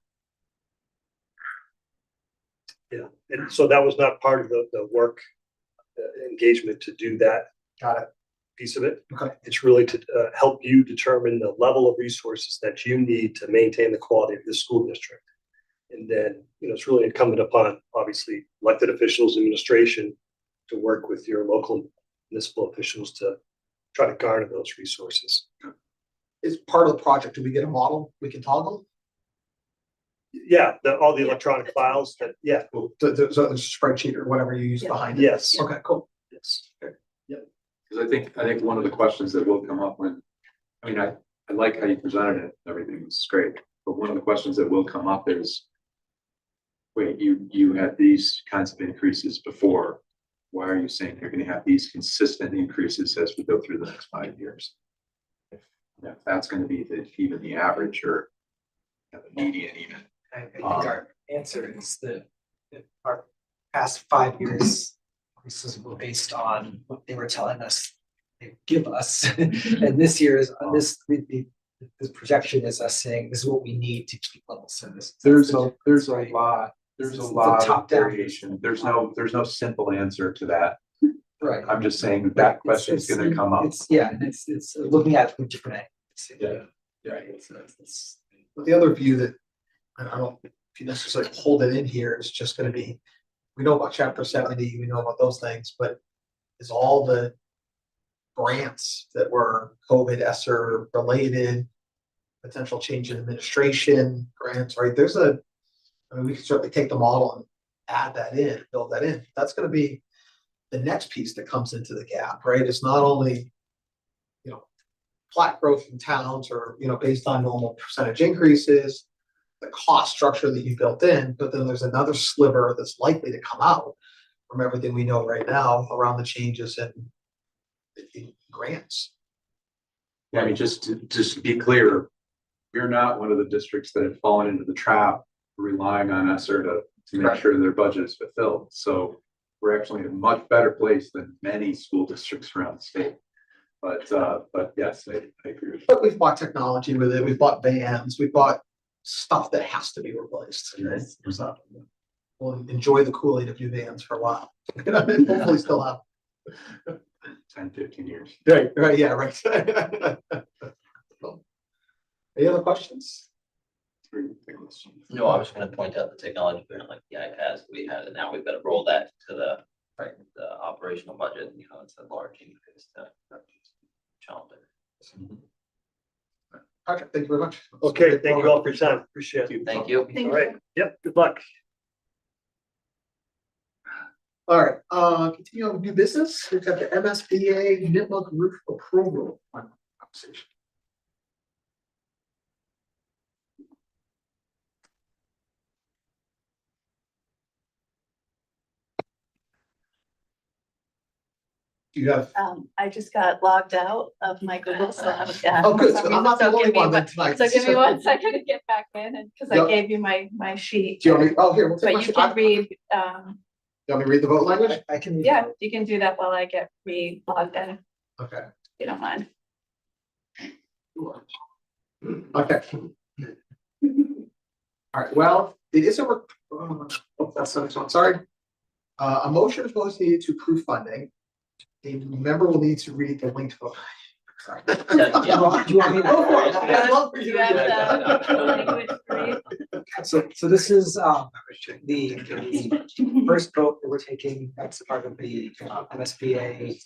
yeah, and so that was not part of the work engagement to do that Got it. piece of it. Okay. It's really to help you determine the level of resources that you need to maintain the quality of the school district. And then, you know, it's really incumbent upon, obviously, elected officials, administration to work with your local municipal officials to try to garner those resources. Is part of the project, do we get a model we can toggle? Yeah, all the Yeah, electronic the files that, yeah, So there's a spreadsheet or whatever you use Yeah. behind it? yes, Okay, cool. yes. Because I think one of the questions that will come up when, I mean, I like how you presented it, everything was great. But one of the questions that will come up is, wait, you had these kinds of increases before. Why are you saying you're gonna have these consistent increases as we go through the next 5 years? If that's gonna be even the average or the median even. I think our answer is that our past 5 years increases were based on what they were telling us they would give us. And this year is this projection is us saying this is what we need to keep level service. There's a lot It's of top-down. variation. There's no simple answer to that. Right. I'm just saying that question is gonna come up. It's looking at it from different angles. Yeah. Right. But the other view that, and I don't know if you necessarily hold it in here, is just gonna be, we know about chapter 70, we know about those things, but is all the grants that were COVID ESSER related, potential change in administration grants, right? I mean, we can certainly take the model and add that in, build that in. That's gonna be the next piece that comes into the gap, right? It's not only, you know, flat growth in towns or, you know, based on normal percentage increases, the cost structure that you built in, but then there's another sliver that's likely to come out from everything we know right now around the changes in grants. Yeah, I mean, just to be clear, you're not one of the districts that have fallen into the trap relying on ESSER to make Correct. sure their budget is fulfilled. So we're actually in a much better place than many school districts around the state. But yes, I agree with you. But we've bought technology with it, we've bought vans, we've bought stuff that has to be replaced. Right? So we'll enjoy the Kool-Aid of new vans for a while. Hopefully still have. 10, 15 years. Right, yeah, right. Any other questions? No, I was gonna point out the technology, like the iPads we had, and now we've got to roll that to the operational budget, you know, it's a large increase to challenge it. Patrick, thank you very much. Okay, thank you all for your time. Appreciate it. Thank you. Thank All right, yep, good luck. All right, continue on new business. We've got the MSBA Nipmuc roof approval conversation. You have, I just got logged out of my Google, so yeah. oh, good, for some so I'm not the reason, so only give me one one- then tonight. So give me 1 second to get back in, and because Yep. I gave you my sheet. Do you want me, oh, here, we'll take But my you sheet. can read, You want me to read the vote language? I can. yeah, you can do that while I get logged in, if Okay. you don't mind. Okay. All right, well, it is that's the next one, sorry. A motion is supposed to need to approve funding. The member will need to read the link to. Sorry. Do you want me to Go for it. I'd love for Do you you to have read it. the language to read? So this is the first vote that we're taking, that's part of the MSBA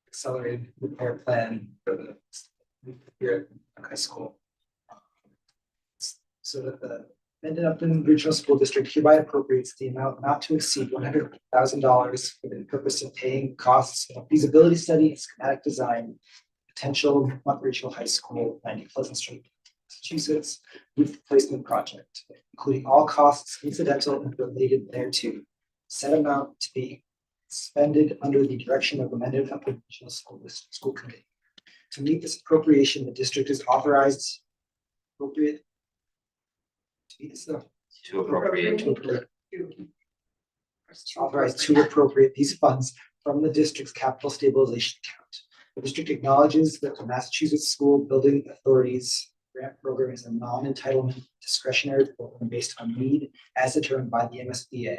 accelerated repair plan for the here at high school. So that the Mendon-Upton Regional School District hereby appropriates the amount not to exceed $100,000 for the purpose of paying costs of feasibility study, schematic design, potential Mont Regional High School, 90 Pleasant Street, Massachusetts, roof replacement project, including all costs incidental and related thereto. Said amount to be expended under the direction of the Mendon-Upton Regional School Committee. To meet this appropriation, the district is authorized appropriate. To meet this, To appropriate. authorized to appropriate these funds from the district's capital stabilization account. The district acknowledges that the Massachusetts School Building Authority's grant program is a non-entitlement discretionary program based on need as determined by the MSBA.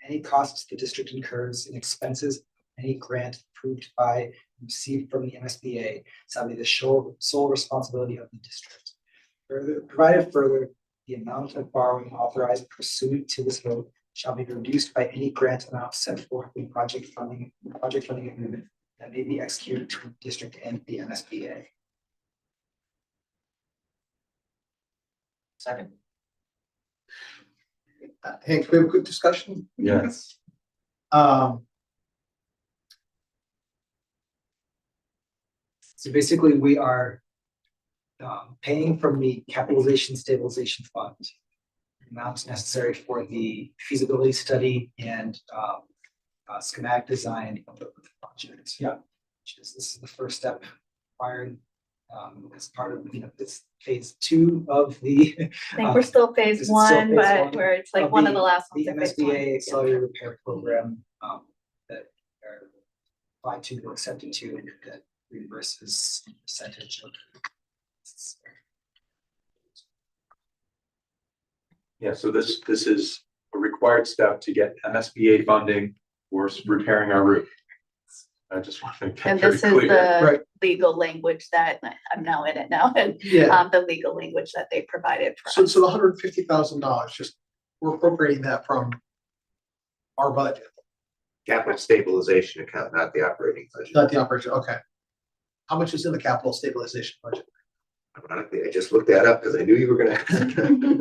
Any costs the district incurs in expenses of any grant approved by and received from the MSBA shall be the sole responsibility of the district. Provided further, the amount of borrowing authorized pursuant to this vote shall be reduced by any grant amount set forth in project funding agreement that may be executed between the district and the MSBA. Second. Hank, can we have a quick discussion? Yes. So basically, we are paying from the capitalization stabilization fund amounts necessary for the feasibility study and schematic design of the project. Yeah. This is the first step required as part of, this phase 2 of the I think we're still this phase is still 1, phase but one where it's like of one of the last the ones. at phase one. MSBA accelerated repair program that are applied to or accepted to and that reimburses percentage of. Yeah, so this is a required step to get MSBA funding for repairing our roof. I just want to make that And very this is clear. the Right. legal language that I'm now in it now, and Yeah, the legal language that they provided for so us. the $150,000, just, we're appropriating that from our budget, Capital stabilization account, not the operating budget. not the operation, okay. How much is in the capital stabilization budget? Ironically, I just looked that up because I knew you were gonna.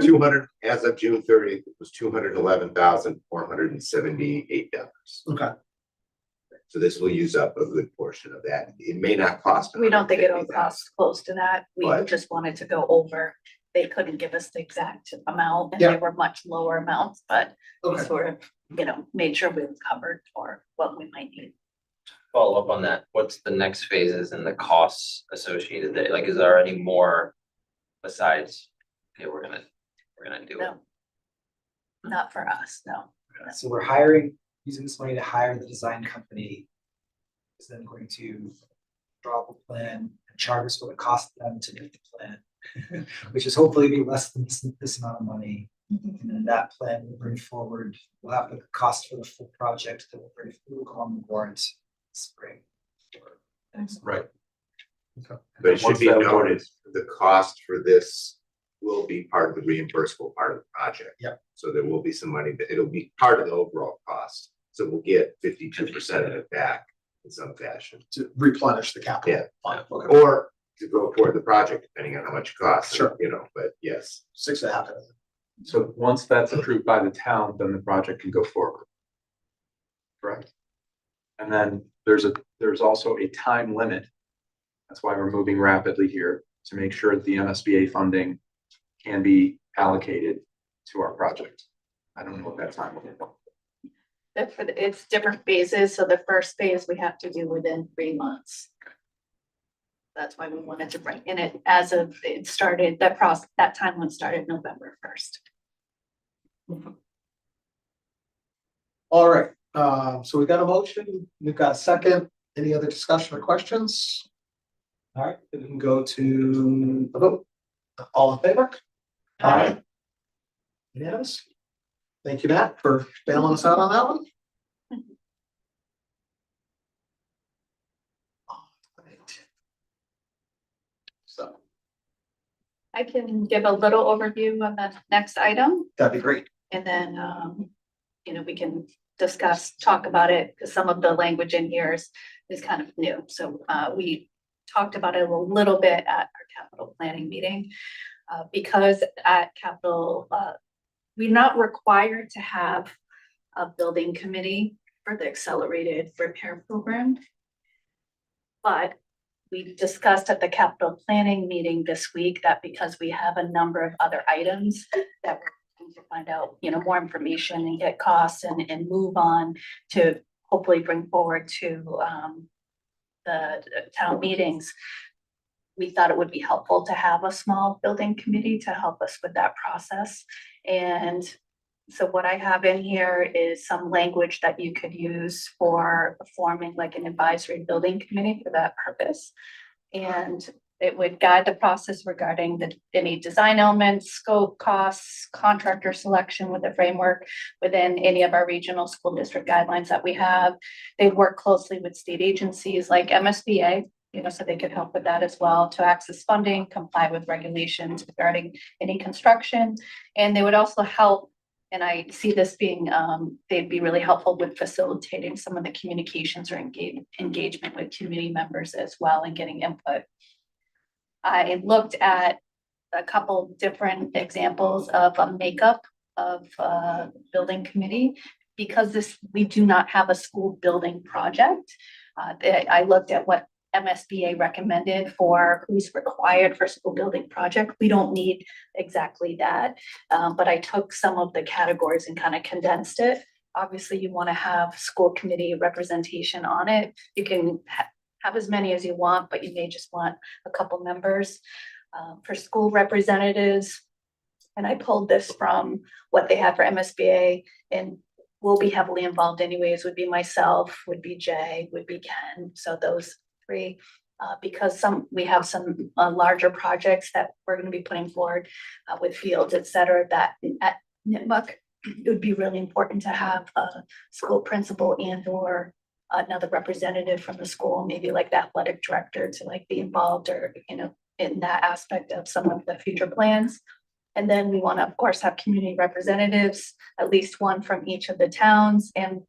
200, as of June 30th, it was $211,478. Okay, So this will use up a good portion of that. It may not cost. We don't think it'll $150,000. cost close to that. We But- just wanted to go over. They couldn't give us the exact amount, and they Yeah. were much lower amounts, but we okay. sort of, made sure we were covered for what we might need. Follow up on that, what's the next phases and the costs associated there, like, is there any more besides, okay, we're gonna do it? No. Not for us, no. So we're using this money to hire the design company. Is then going to draw up a plan and charge us what it costs them to make the plan. Which is hopefully be less than this amount of money. And then that plan will bring forward, we'll have the cost for the full project that will go on the warrant spring. Right. But it should Once be that noted, the cost for this will be part of the reimbursable part of the project. Yep. So there will be some money that it'll be part of the overall cost. So we'll get 52% of it back in some fashion. To replenish the capital. Yeah. Fund, okay. Or to go toward the project, depending on how much it costs. Sure. But yes. 6.5. So once that's approved by the town, then the project can go forward. correct? And then there's also a time limit. That's why we're moving rapidly here to make sure that the MSBA funding can be allocated to our project. I don't know what that time will be. It's different phases, so the first phase we have to do within 3 months. That's why we wanted to bring in it as of, it started, that timeline started November 1st. All right, so we got a motion, we've got a second. Any other discussion or questions? All right, then we can go to the vote. All in favor? Aye. Unanimous? Thank you, Matt, for bailing us out on that one. All right. So, I can give a little overview on the next item. that'd be great. And then, we can talk about it, because some of the language in here is kind of new. So, we talked about it a little bit at our capital planning meeting. Because at capital, we're not required to have a building committee for the accelerated repair program. But we discussed at the capital planning meeting this week that because we have a number of other items that we're going to find out, more information and get costs and move on to hopefully bring forward to the town meetings. We thought it would be helpful to have a small building committee to help us with that process. And so what I have in here is some language that you could use for forming like an advisory building committee for that purpose. And it would guide the process regarding any design elements, scope, costs, contractor selection with a framework within any of our regional school district guidelines that we have. They'd work closely with state agencies like MSBA, so they could help with that as well, to access funding, comply with regulations regarding any construction. And they would also help, and I see this being, they'd be really helpful with facilitating some of the communications or engagement with community members as well and getting input. I looked at a couple different examples of a makeup of a building committee, because we do not have a school building project. I looked at what MSBA recommended for who's required for school building project. We don't need exactly that, but I took some of the categories and kind of condensed it. Obviously, you want to have school committee representation on it. You can have as many as you want, but you may just want a couple members. For school representatives, and I pulled this from what they have for MSBA, and will be heavily involved anyways, would be myself, would be Jay, would be Ken. So those three, because we have some larger projects that we're going to be putting forward with fields, et cetera, that at Nipmuc, it would be really important to have a school principal and or another representative from the school, maybe like the athletic director, to like be involved or, in that aspect of some of the future plans. And then we want to, of course, have community representatives, at least one from each of the towns. And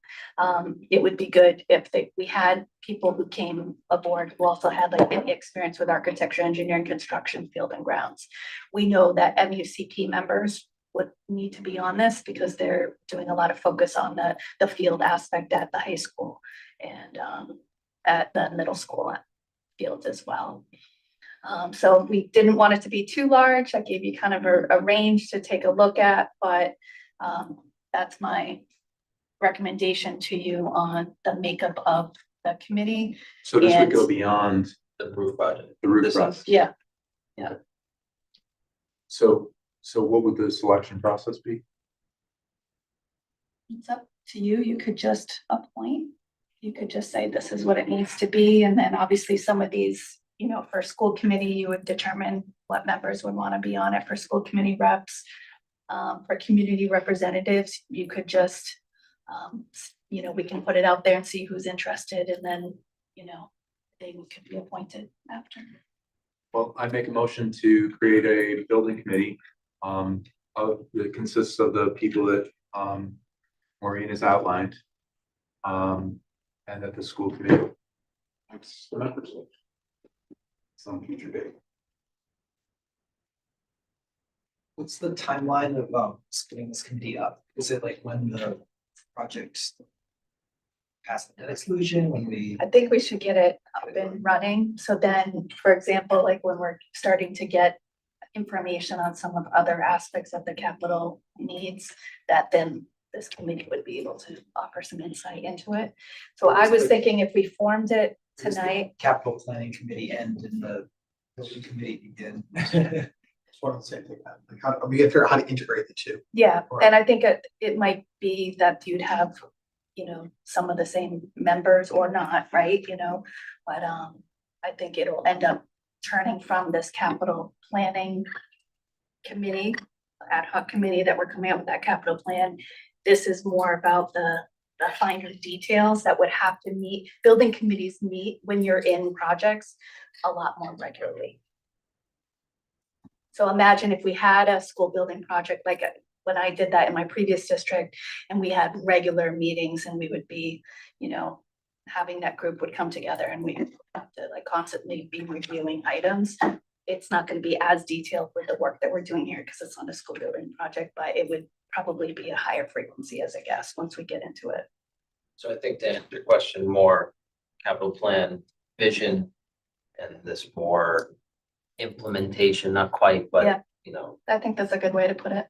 it would be good if we had people who came aboard who also had like any experience with architecture, engineering, construction, field and grounds. We know that MUCP members would need to be on this because they're doing a lot of focus on the field aspect at the high school and at the middle school fields as well. So we didn't want it to be too large. I gave you kind of a range to take a look at, but that's my recommendation to you on the makeup of the committee. So this would go And- beyond The roof project. the roof This process. is, yeah, So what would the selection process be? it's up to you. You could just appoint. You could just say this is what it needs to be. And then obviously some of these, for school committee, you would determine what members would want to be on it. For school committee reps. For community representatives, you could just, we can put it out there and see who's interested, and then, they could be appointed after. Well, I make a motion to create a building committee that consists of the people that Maureen has outlined. And that the school committee makes the members of some future date. What's the timeline of getting this committee up? Is it like when the project pass the debt exclusion, when we. I think we should get it up and running. So then, for example, like when we're starting to get information on some of other aspects of the capital needs, that then this committee would be able to offer some insight into it. So I was thinking if we formed it Does the tonight, Capital planning committee end and the building committee begin. It's one of the same thing, like how, we gotta figure out how to integrate the two. yeah, and I think it might be that you'd have, you know, some of the same members or not, right, you know, but I think it'll end up turning from this capital planning committee, ad hoc committee that we're coming up with that capital plan. This is more about the finer details that would have to meet, building committees meet when you're in projects a lot more regularly. So imagine if we had a school building project, like when I did that in my previous district, and we had regular meetings and we would be, you know, having that group would come together and we have to like constantly be reviewing items. It's not gonna be as detailed with the work that we're doing here because it's not a school building project, but it would probably be a higher frequency as a guest once we get into it. So I think to answer your question, more capital plan, vision, and this more implementation, not quite, Yeah. but, you know, I think that's a good way to put it.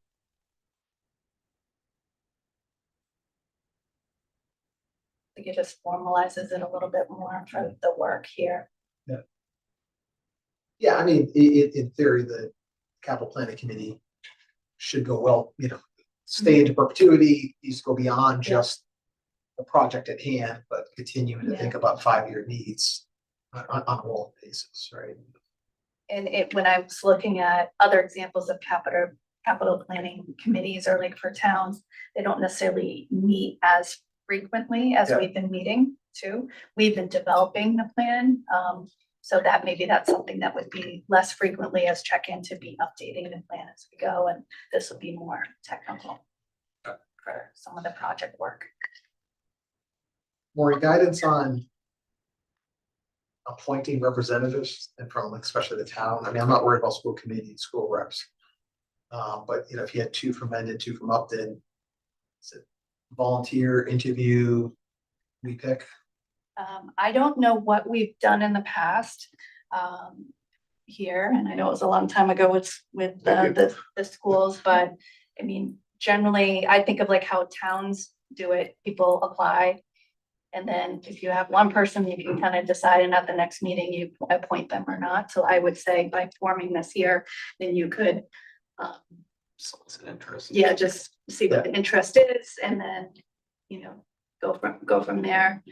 I think it just formalizes it a little bit more for the work here. Yeah, I mean, in theory, the capital planning committee should go well, you know, stay into perpetuity, needs to go beyond Yeah. just the project at hand, but continuing to Yeah. think about 5-year needs on a rolling basis, right? And when I was looking at other examples of capital planning committees or like for towns, they don't necessarily meet as frequently as Yeah. we've been meeting too. We've been developing the plan, so that maybe that's something that would be less frequently as check-in to be updating the plan as we go, and this would be more technical for some of the project work. More guidance on appointing representatives and from especially the town. I mean, I'm not worried about school committee and school reps. But you know, if you had 2 from Mendon, 2 from Upton, is it volunteer, interview, we pick? I don't know what we've done in the past here, and I know it was a long time ago with the schools, but I mean, generally, I think of like how towns do it. People apply. And then if you have one person, you can kind of decide, and at the next meeting, you appoint them or not. So I would say by forming this here, then you could, solicit interest. yeah, just see what the interest is, and then, you know, go from there.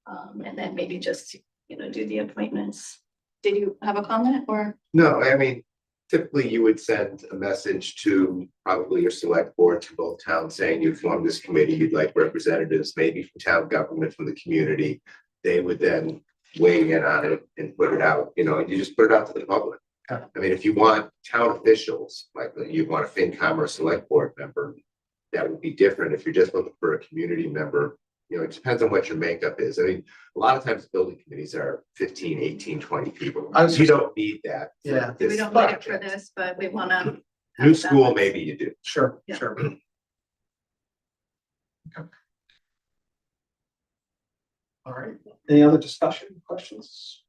And then maybe just, you know, do the appointments. Did you have a comment or? No, I mean, typically you would send a message to probably your select board to both towns saying you formed this committee, you'd like representatives, maybe from town government, from the community. They would then weigh in on it and put it out, you know, and you just put it out to the public. Okay. I mean, if you want town officials, like you want a FinCom or a select board member, that would be different. If you're just looking for a community member, you know, it depends on what your makeup is. I mean, a lot of times building committees are 15, 18, 20 people. You don't need that. for Yeah. this We don't need it for project. this, but we wanna. New school, maybe you do. Sure, Yeah. sure. Okay. All right, any other discussion, questions?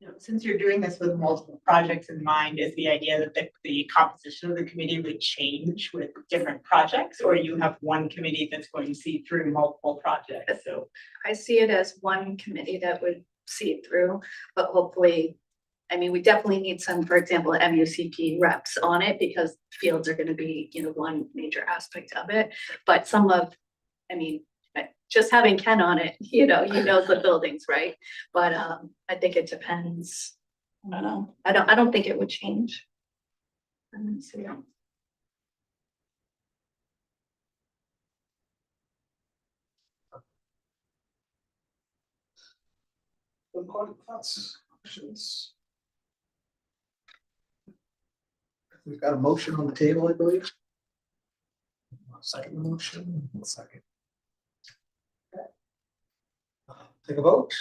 You know, since you're doing this with multiple projects in mind, is the idea that the composition of the committee would change with different projects, or you have one committee that's going to see through multiple projects? So I see it as one committee that would see it through, but hopefully, I mean, we definitely need some, for example, MUCP reps on it because fields are gonna be, you know, one major aspect of it. But some of, I mean, just having Ken on it, you know, he knows the buildings, right? But I think it depends. I don't know. I don't think it would change. So, yeah. Thoughts, questions? We've got a motion on the table, I believe. Second motion. Second. Take a vote.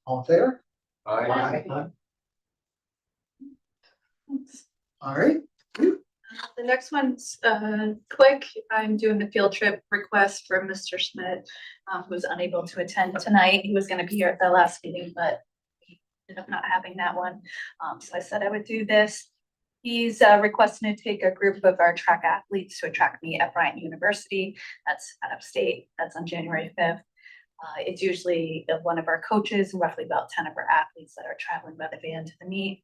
All in favor? Aye. All right. The next one's quick. I'm doing the field trip request for Mr. Schmidt, who was unable to attend tonight. He was gonna be here at the last meeting, but he ended up not having that one. So I said I would do this. He's requesting to take a group of our track athletes to a track meet at Bryant University. That's out of state. That's on January 5th. It's usually one of our coaches, roughly about 10 of our athletes that are traveling by the van to the meet.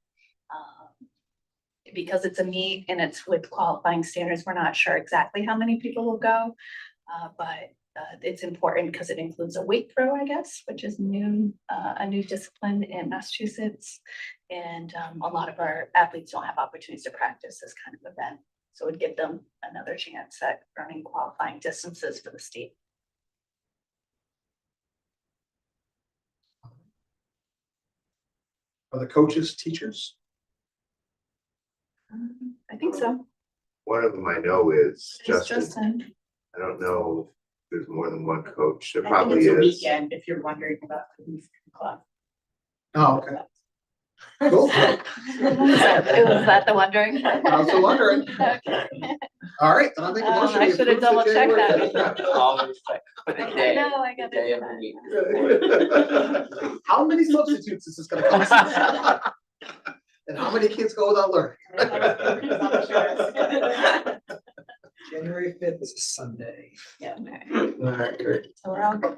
Because it's a meet and it's with qualifying standards, we're not sure exactly how many people will go. But it's important because it includes a weight throw, I guess, which is new, a new discipline in Massachusetts. And a lot of our athletes don't have opportunities to practice this kind of event. So it would give them another chance at earning qualifying distances for the state. Are the coaches teachers? I think so. One of them I know is It's Justin. Justin. I don't know if there's more than one coach. There I think probably it's a is. weekend if you're wondering about the youth club. Oh, okay. Cool. Was that the wondering? I was also wondering. Okay. All right, then I'll make a motion. I we should have approve the double checked January that. Always like, put the day, No, I got day it. of the week. 5th. How many substitutes is this gonna cost? And how many kids go without learning? January 5th is a Sunday. Yeah, okay. All right, great. So we're all good.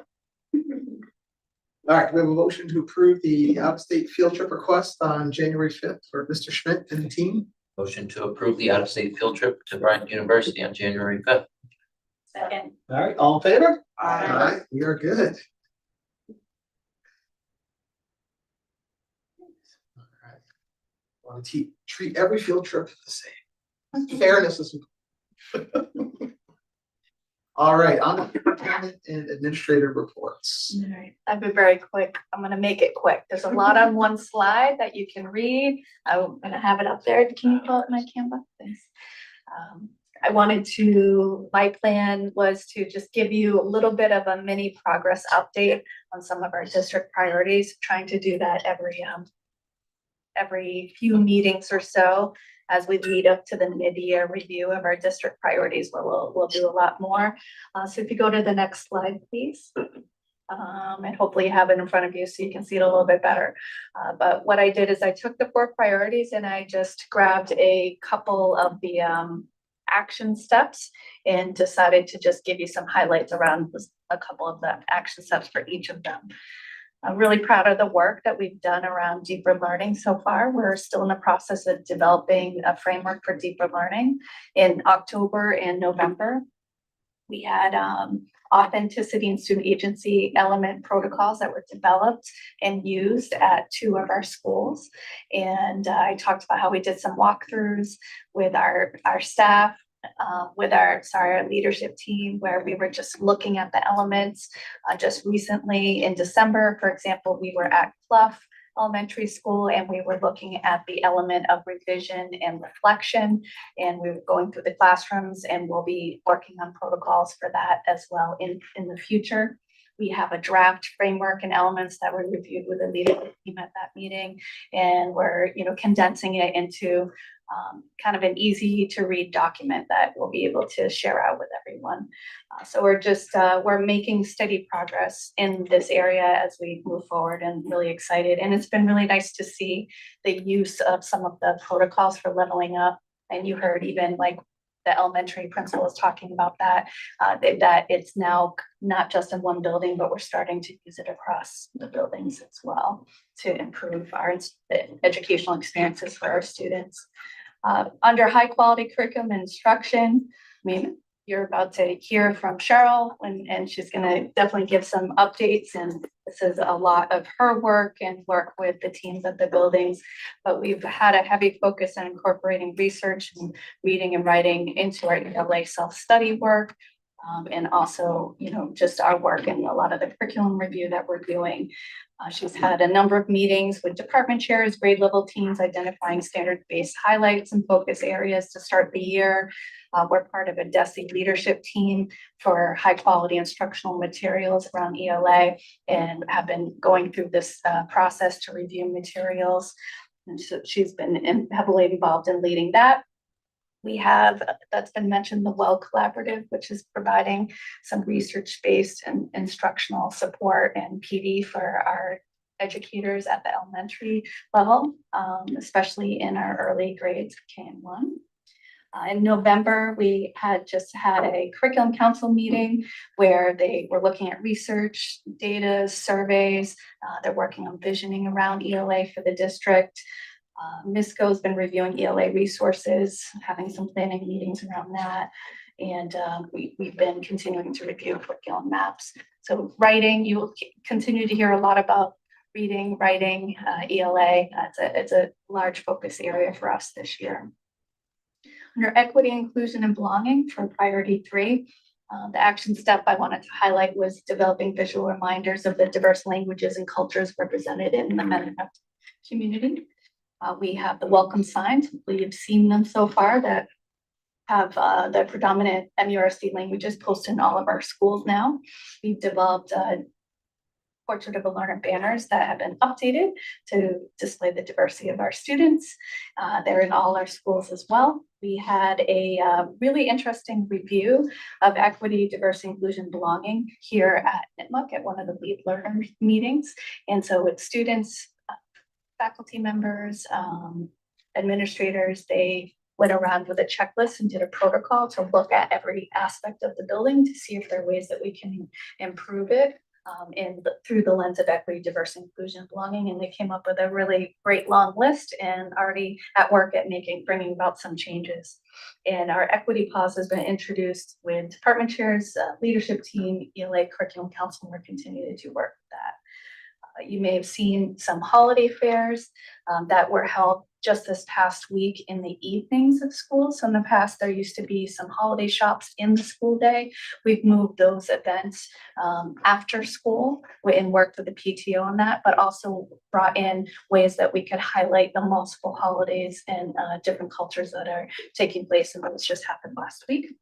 All right, we have a motion to approve the out-of-state field trip request on January 5th for Mr. Schmidt and the team. Motion to approve the out-of-state field trip to Bryant University on January 5th. Second. All right, all in favor? Aye. All right, we are good. All right. Want to treat every field trip the same. Fairness is important. All right, on to superintendent and administrative reports. All right, I've been very quick. I'm gonna make it quick. There's a lot on one slide that you can read. I'm gonna have it up there. Can you pull up my Canva? Thanks. I wanted to, my plan was to just give you a little bit of a mini progress update on some of our district priorities, trying to do that every few meetings or so as we lead up to the mid-year review of our district priorities, where we'll do a lot more. So if you go to the next slide, please. And hopefully you have it in front of you so you can see it a little bit better. But what I did is I took the 4 priorities and I just grabbed a couple of the action steps and decided to just give you some highlights around a couple of the action steps for each of them. I'm really proud of the work that we've done around deeper learning so far. We're still in the process of developing a framework for deeper learning. In October and November, we had authenticity and student agency element protocols that were developed and used at 2 of our schools. And I talked about how we did some walkthroughs with our staff, with our leadership team, where we were just looking at the elements. Just recently in December, for example, we were at Clough Elementary School and we were looking at the element of revision and reflection, and we were going through the classrooms, and we'll be working on protocols for that as well in the future. We have a draft framework and elements that were reviewed with the leadership team at that meeting, and we're condensing it into kind of an easy to read document that we'll be able to share out with everyone. So we're making steady progress in this area as we move forward, and really excited. And it's been really nice to see the use of some of the protocols for leveling up. And you heard even like the elementary principal was talking about that it's now not just in one building, but we're starting to use it across the buildings as well to improve our educational experiences for our students. Under high quality curriculum and instruction, I mean, you're about to hear from Cheryl, and she's gonna definitely give some updates, and this is a lot of her work and work with the teams at the buildings. But we've had a heavy focus on incorporating research and reading and writing into our ELA self-study work. And also, just our work and a lot of the curriculum review that we're doing. She's had a number of meetings with department chairs, grade level teams, identifying standard-based highlights and focus areas to start the year. We're part of a DESE leadership team for high quality instructional materials around ELA, and have been going through this process to review materials. And so she's been heavily involved in leading that. We have, that's been mentioned, the Well Collaborative, which is providing some research-based and instructional support and PD for our educators at the elementary level, especially in our early grades, K and 1. In November, we had just had a curriculum council meeting where they were looking at research, data, surveys. They're working on visioning around ELA for the district. MISCO has been reviewing ELA resources, having some planning meetings around that. And we've been continuing to review curriculum maps. So writing, you will continue to hear a lot about reading, writing, ELA. It's a large focus area for us this year. Under equity, inclusion, and belonging for priority 3, the action step I wanted to highlight was developing visual reminders of the diverse languages and cultures represented in the Mendon-Upton community. We have the welcome signs. We've seen them so far that have the predominant MURC languages posted in all of our schools now. We've developed portrait of a learner banners that have been updated to display the diversity of our students. They're in all our schools as well. We had a really interesting review of equity, diversity, inclusion, belonging here at NITMUC at one of the lead learner meetings. And so with students, faculty members, administrators, they went around with a checklist and did a protocol to look at every aspect of the building to see if there are ways that we can improve it. Through the lens of equity, diversity, inclusion, and belonging, and they came up with a really great long list and already at work at bringing about some changes. And our equity pause has been introduced with department chairs, leadership team, ELA curriculum council, and we're continuing to do work with that. You may have seen some holiday fairs that were held just this past week in the evenings of school. So in the past, there used to be some holiday shops in the school day. We've moved those events after school and worked with the PTO on that, but also brought in ways that we could highlight the multiple holidays and different cultures that are taking place. And those just happened last week.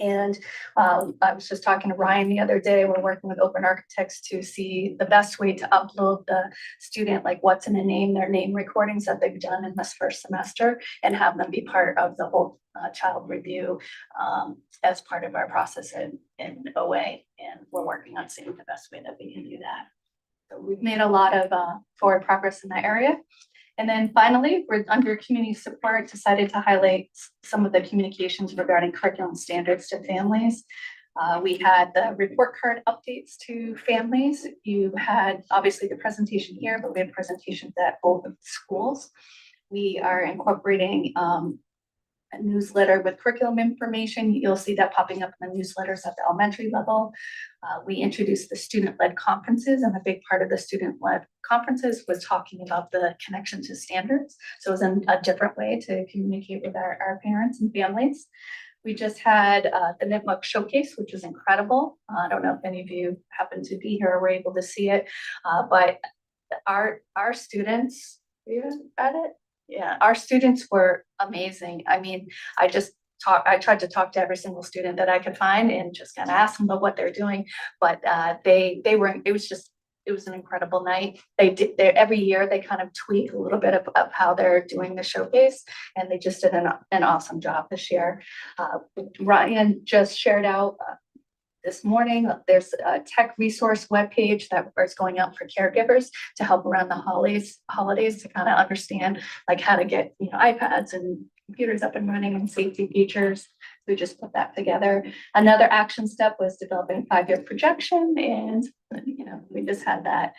And I was just talking to Ryan the other day. We're working with Open Architects to see the best way to upload the student, like what's in a name, their name recordings that they've done in this first semester, and have them be part of the whole child review as part of our process in OA. And we're working on seeing the best way that we can do that. So we've made a lot of forward progress in that area. And then finally, we're under community support, decided to highlight some of the communications regarding curriculum standards to families. We had the report card updates to families. You had obviously the presentation here, but we had presentations at both of the schools. We are incorporating a newsletter with curriculum information. You'll see that popping up in the newsletters at the elementary level. We introduced the student-led conferences, and a big part of the student-led conferences was talking about the connection to standards. So it was a different way to communicate with our parents and families. We just had the NITMUC showcase, which was incredible. I don't know if any of you happen to be here or were able to see it, but our students, were you at it? Yeah, our students were amazing. I mean, I tried to talk to every single student that I could find and just kind of ask them about what they're doing. But it was an incredible night. Every year they kind of tweak a little bit of how they're doing the showcase, and they just did an awesome job this year. Ryan just shared out this morning, there's a tech resource webpage that is going out for caregivers to help around the holidays to kind of understand like how to get iPads and computers up and running and safety features. We just put that together. Another action step was developing 5-year projection, and we just had that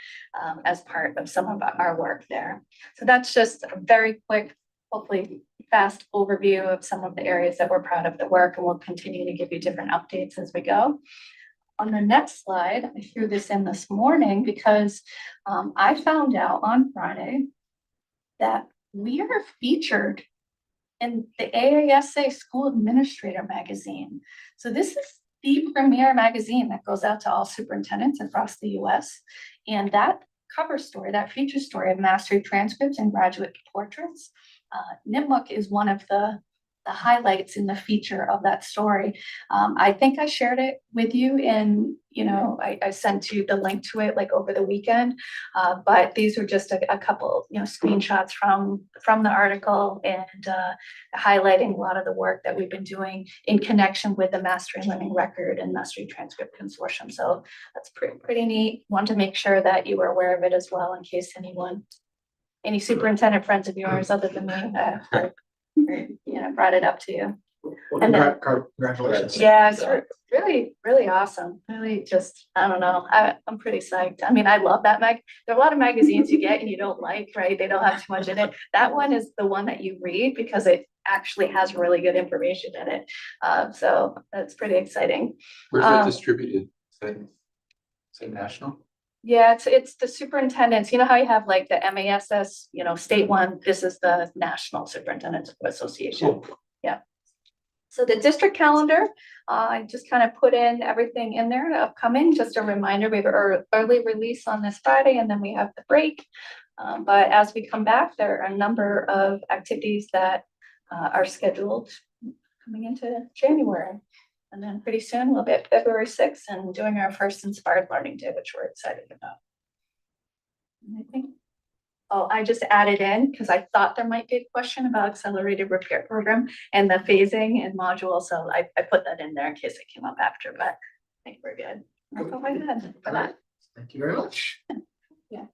as part of some of our work there. So that's just a very quick, hopefully fast overview of some of the areas that we're proud of the work, and we'll continue to give you different updates as we go. On the next slide, I threw this in this morning because I found out on Friday that we are featured in the AASA School Administrator magazine. So this is the premier magazine that goes out to all superintendents across the US. And that cover story, that feature story of mastery transcripts and graduate portraits, NITMUC is one of the highlights in the feature of that story. I think I shared it with you and, I sent you the link to it like over the weekend. But these are just a couple, screenshots from the article and highlighting a lot of the work that we've been doing in connection with the Mastery Learning Record and Mastery Transcript Consortium. So that's pretty neat. Want to make sure that you were aware of it as well in case any superintendent friends of yours other than me, brought it up to you. Well, And then- congratulations. Yeah, it's really, really awesome. Really just, I don't know. I'm pretty psyched. I mean, I love that there are a lot of magazines you get and you don't like, right? They don't have too much in it. That one is the one that you read because it actually has really good information in it. So that's pretty exciting. Where's that distributed? Is that national? Yeah, it's the superintendents. You know how you have like the MASS, state one, this is the National Superintendents Association. Yeah. So the district calendar, I just kind of put in everything in there upcoming, just a reminder, we have an early release on this Friday and then we have the break. But as we come back, there are a number of activities that are scheduled coming into January. And then pretty soon we'll be at February 6th and doing our first Inspired Learning Day, which we're excited about. And I just added in because I thought there might be a question about accelerated repair program and the phasing and module. So I put that in there in case it came up after, but I think we're good. That's all I had for that. Thank you very much. Yeah.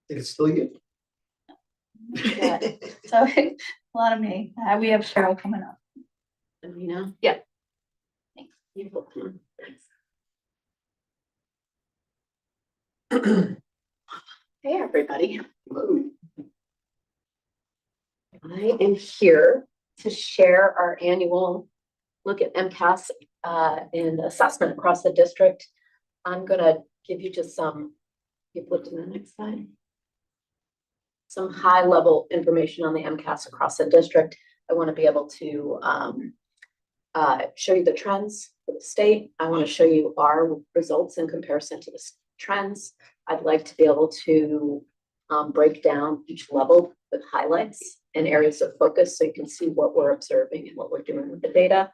It's still you. Yeah. So a lot of me. We have Cheryl coming up. Yeah. Thanks. Hey, everybody. I am here to share our annual look at MCAS and assessment across the district. I'm going to give you just you flip to the next slide. Some high level information on the MCAS across the district. I want to be able to show you the trends for the state. I want to show you our results in comparison to the trends. I'd like to be able to break down each level with highlights and areas of focus so you can see what we're observing and what we're doing with the data.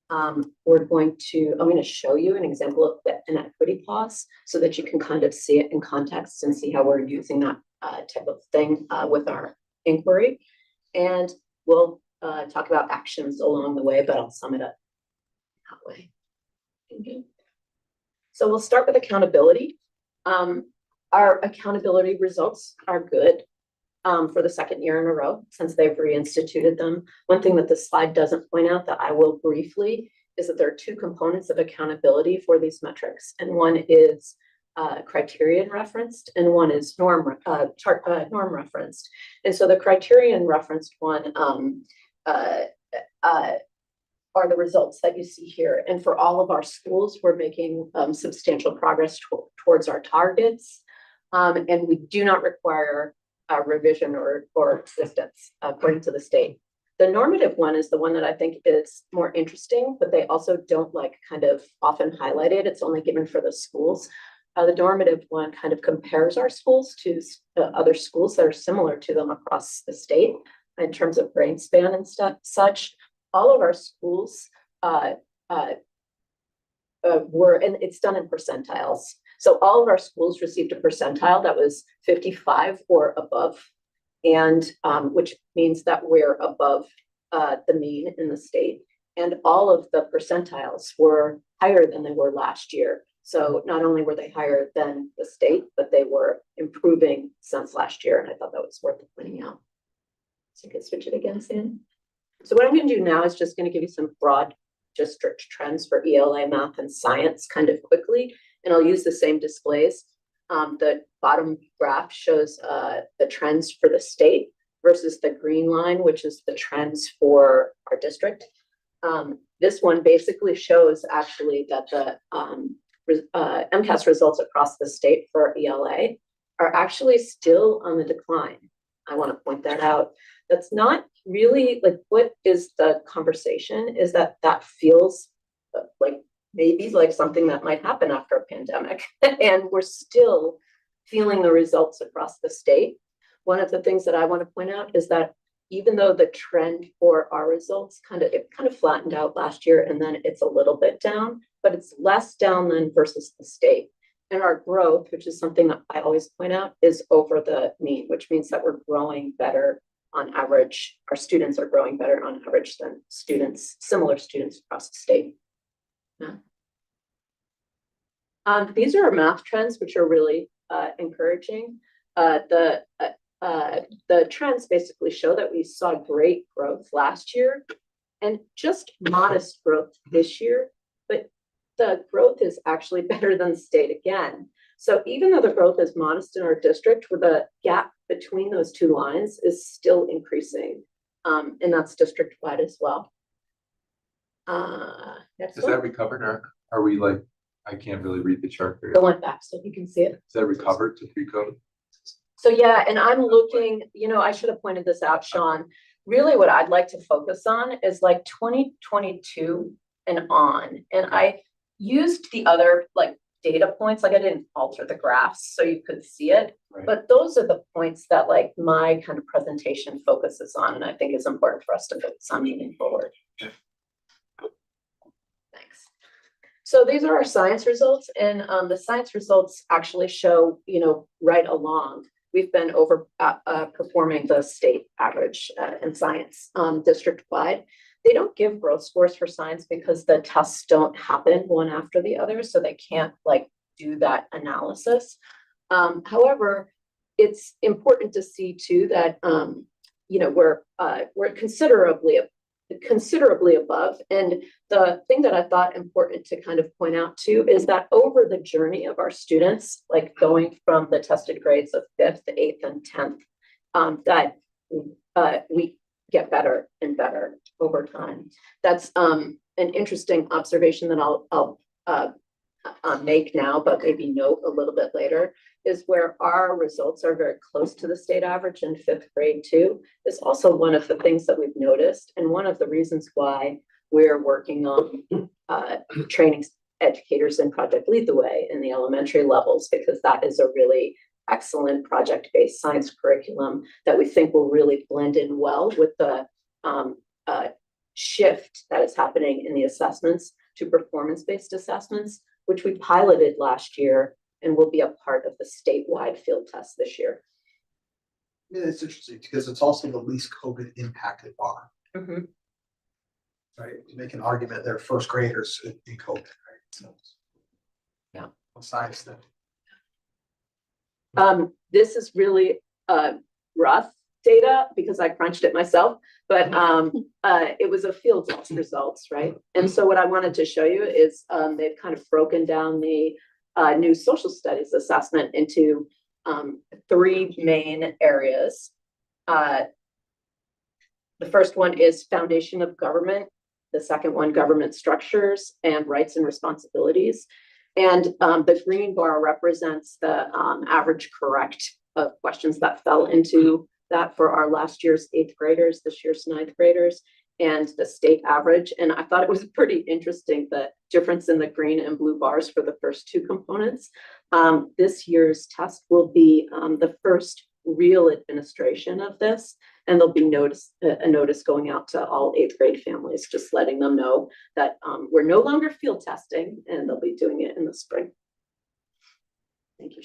I'm going to show you an example of the inequity pause so that you can kind of see it in context and see how we're using that type of thing with our inquiry. And we'll talk about actions along the way, but I'll sum it up that way. So we'll start with accountability. Our accountability results are good for the second year in a row since they've reinstituted them. One thing that this slide doesn't point out that I will briefly is that there are two components of accountability for these metrics, and one is criterion referenced and one is norm referenced. And so the criterion referenced one are the results that you see here. And for all of our schools, we're making substantial progress towards our targets. And we do not require revision or assistance according to the state. The normative one is the one that I think is more interesting, but they also don't kind of often highlight it. It's only given for the schools. The normative one kind of compares our schools to other schools that are similar to them across the state in terms of brain span and such. All of our schools were, and it's done in percentiles. So all of our schools received a percentile that was 55 or above, and which means that we're above the mean in the state. And all of the percentiles were higher than they were last year. So not only were they higher than the state, but they were improving since last year. And I thought that was worth pointing out. So you can switch it again, Sam. So what I'm going to do now is just going to give you some broad district trends for ELA, math, and science kind of quickly. And I'll use the same displays. The bottom graph shows the trends for the state versus the green line, which is the trends for our district. This one basically shows actually that the MCAS results across the state for ELA are actually still on the decline. I want to point that out. That's not really what is the conversation is that feels maybe like something that might happen after a pandemic. And we're still feeling the results across the state. One of the things that I want to point out is that even though the trend for our results it kind of flattened out last year, and then it's a little bit down, but it's less down than versus the state. And our growth, which is something that I always point out, is over the mean, which means that we're growing better on average. Our students are growing better on average than similar students across the state. Yeah. These are our math trends, which are really encouraging. The trends basically show that we saw great growth last year and just modest growth this year, but the growth is actually better than the state again. So even though the growth is modest in our district, with the gap between those two lines is still increasing, and that's district-wide as well. Next Is one. that recovered or are we like, I can't really read the chart here. Go on back so you can see it. Is that recovered to pre-COVID? So yeah, and I'm looking, I should have pointed this out, Sean. Really what I'd like to focus on is like 2022 and on. And I used the other like data points, like I didn't alter the graphs so you could see it. Right. But those are the points that like my kind of presentation focuses on, and I think is important for us to focus on moving forward. Thanks. So these are our science results, and the science results actually show, right along, we've been over performing the state average in science district-wide. They don't give growth scores for science because the tests don't happen one after the other, so they can't like do that analysis. However, it's important to see too that we're considerably above. And the thing that I thought important to kind of point out too is that over the journey of our students, like going from the tested grades of 5th, 8th, and 10th, that we get better and better over time. That's an interesting observation that I'll make now, but maybe note a little bit later, is where our results are very close to the state average in 5th grade too. Is also one of the things that we've noticed, and one of the reasons why we're working on training educators in Project Lead the Way in the elementary levels, because that is a really excellent project-based science curriculum that we think will really blend in well with the shift that is happening in the assessments to performance-based assessments, which we piloted last year and will be a part of the statewide field test this year. Yeah, it's interesting because it's also the least COVID impacted bar. Mm-hmm. Right, you make an argument they're first graders in COVID, right? So, yeah, science then. This is really rough data because I crunched it myself, but it was a field test results, right? And so what I wanted to show you is they've kind of broken down the new social studies assessment into 3 main areas. The first one is foundation of government. The second one, government structures and rights and responsibilities. And the green bar represents the average correct of questions that fell into that for our last year's 8th graders, this year's 9th graders, and the state average. And I thought it was pretty interesting, the difference in the green and blue bars for the first 2 components. This year's test will be the first real administration of this, and there'll be a notice going out to all 8th grade families, just letting them know that we're no longer field testing, and they'll be doing it in the spring. Thank you.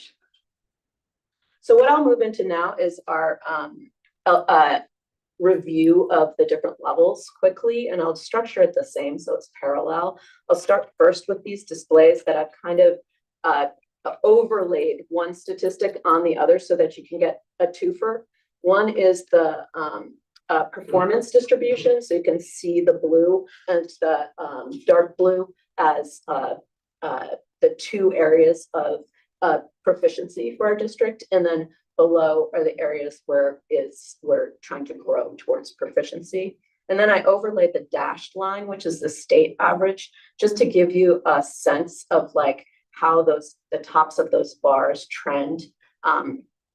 So what I'll move into now is our review of the different levels quickly, and I'll structure it the same so it's parallel. I'll start first with these displays that I've kind of overlaid one statistic on the other so that you can get a twofer. One is the performance distribution, so you can see the blue and the dark blue as the 2 areas of proficiency for our district, and then below are the areas where we're trying to grow towards proficiency. And then I overlaid the dashed line, which is the state average, just to give you a sense of like how the tops of those bars trend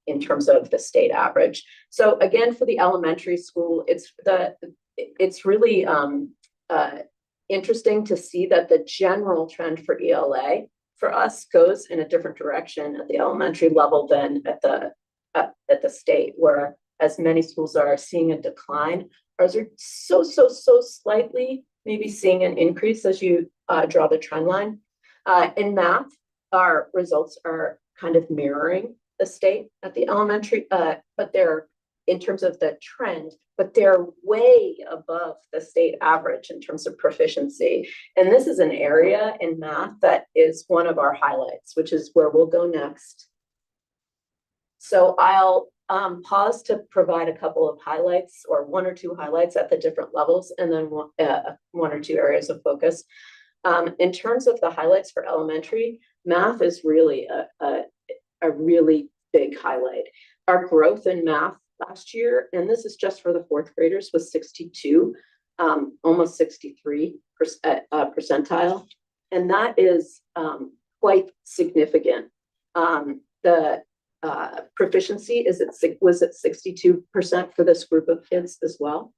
in terms of the state average. So again, for the elementary school, it's really interesting to see that the general trend for ELA for us goes in a different direction at the elementary level than at the state, where as many schools are seeing a decline. Ours are so slightly, maybe seeing an increase as you draw the trend line. In math, our results are kind of mirroring the state at the elementary, but they're in terms of the trend, but they're way above the state average in terms of proficiency. And this is an area in math that is one of our highlights, which is where we'll go next. So I'll pause to provide a couple of highlights, or one or two highlights at the different levels, and then one or two areas of focus. In terms of the highlights for elementary, math is really a really big highlight. Our growth in math last year, and this is just for the fourth graders, was 62, almost 63 percentile. And that is quite significant. The proficiency was at 62% for this group of kids as well.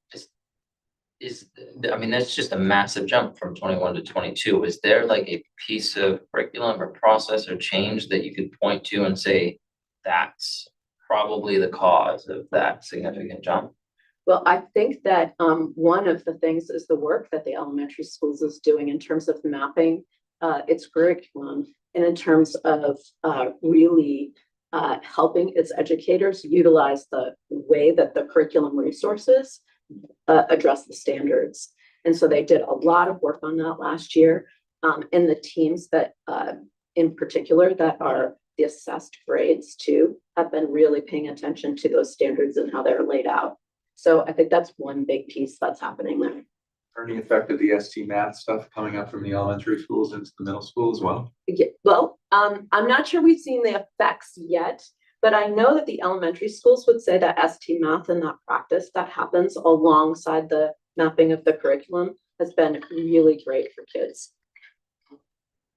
I mean, that's just a massive jump from 21 to 22. Is there like a piece of curriculum or process or change that you could point to and say, that's probably the cause of that significant jump? Well, I think that one of the things is the work that the elementary schools is doing in terms of mapping its curriculum, and in terms of really helping its educators utilize the way that the curriculum resources address the standards. And so they did a lot of work on that last year. And the teams that in particular that are the assessed grades too have been really paying attention to those standards and how they're laid out. So I think that's one big piece that's happening there. Any effect of the ST math stuff coming up from the elementary schools into the middle school as well? Yeah, well, I'm not sure we've seen the effects yet, but I know that the elementary schools would say that ST math and that practice that happens alongside the mapping of the curriculum has been really great for kids.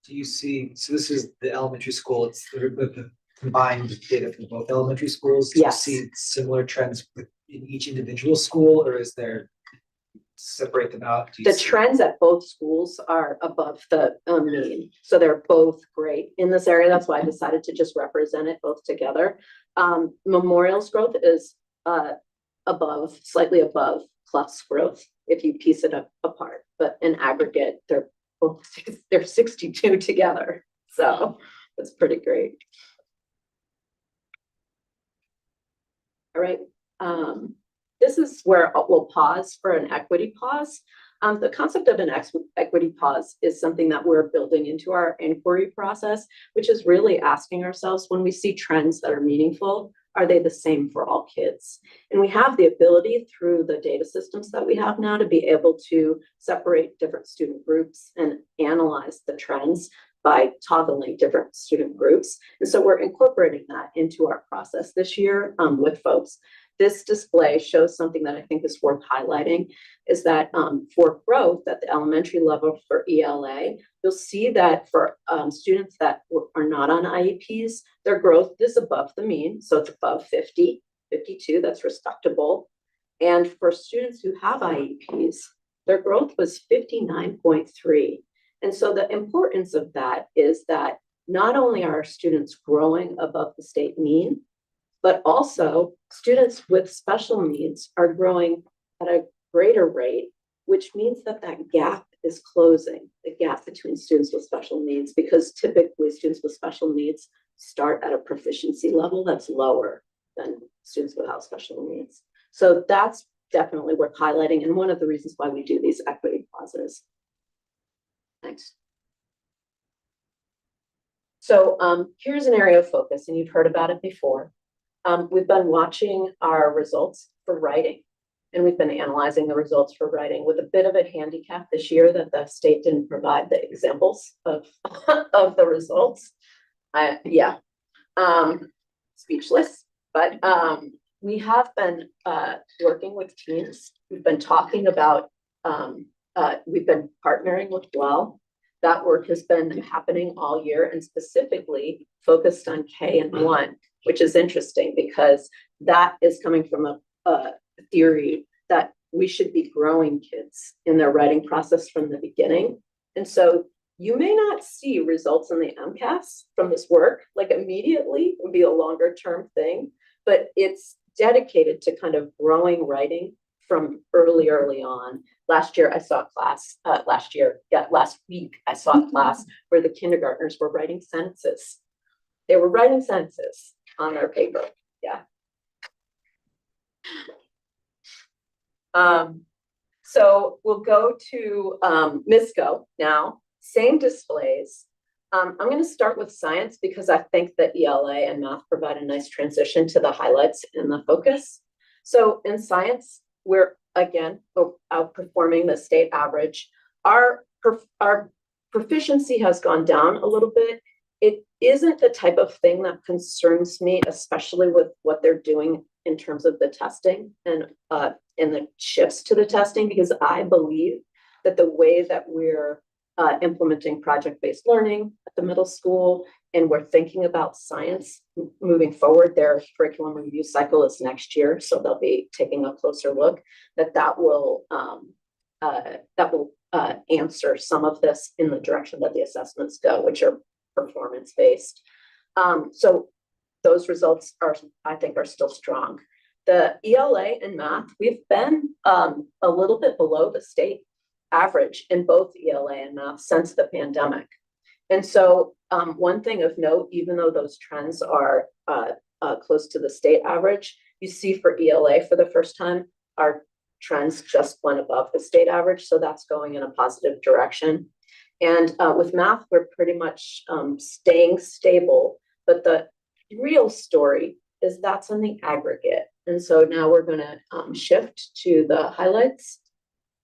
Do you see, so this is the elementary school, it's the combined data from both elementary schools? Do you Yes. see similar trends in each individual school, or is there, separate them out? Do you The see- trends at both schools are above the mean. So they're both great in this area. That's why I decided to just represent it both together. Memorial's growth is above, slightly above Clough's growth if you piece it apart. But in aggregate, they're 62 together. So that's pretty great. All right. This is where we'll pause for an equity pause. The concept of an equity pause is something that we're building into our inquiry process, which is really asking ourselves, when we see trends that are meaningful, are they the same for all kids? And we have the ability through the data systems that we have now to be able to separate different student groups and analyze the trends by toggling different student groups. And so we're incorporating that into our process this year with folks. This display shows something that I think is worth highlighting, is that for growth at the elementary level for ELA, you'll see that for students that are not on IEPs, their growth is above the mean. So it's above 50, 52, that's respectable. And for students who have IEPs, their growth was 59.3. And so the importance of that is that not only are students growing above the state mean, but also students with special needs are growing at a greater rate, which means that that gap is closing, the gap between students with special needs, because typically students with special needs start at a proficiency level that's lower than students without special needs. So that's definitely worth highlighting, and one of the reasons why we do these equity pauses. Thanks. So here's an area of focus, and you've heard about it before. We've been watching our results for writing, and we've been analyzing the results for writing with a bit of a handicap this year that the state didn't provide the examples of, of the results. Speechless, but we have been working with teams. We've been talking about, we've been partnering with WELL. That work has been happening all year and specifically focused on K and 1, which is interesting because that is coming from a theory that we should be growing kids in their writing process from the beginning. And so you may not see results in the MCAS from this work, like immediately, it would be a longer term thing, but it's dedicated to kind of growing writing from early on. Last week, I saw a class where the kindergartners were writing sentences. They were writing sentences on their paper, yeah. So we'll go to MISCO now, same displays. I'm gonna start with science because I think that ELA and math provide a nice transition to the highlights and the focus. So in science, we're again outperforming the state average. Our proficiency has gone down a little bit. It isn't the type of thing that concerns me, especially with what they're doing in terms of the testing and the shifts to the testing, because I believe that the way that we're implementing project-based learning at the middle school, and we're thinking about science moving forward, their curriculum review cycle is next year, so they'll be taking a closer look, that will answer some of this in the direction that the assessments go, which are performance-based. So those results I think are still strong. The ELA and math, we've been a little bit below the state average in both ELA and math since the pandemic. And so one thing of note, even though those trends are close to the state average, you see for ELA for the first time, our trends just went above the state average. So that's going in a positive direction. And with math, we're pretty much staying stable, but the real story is that's in the aggregate. And so now we're going to shift to the highlights.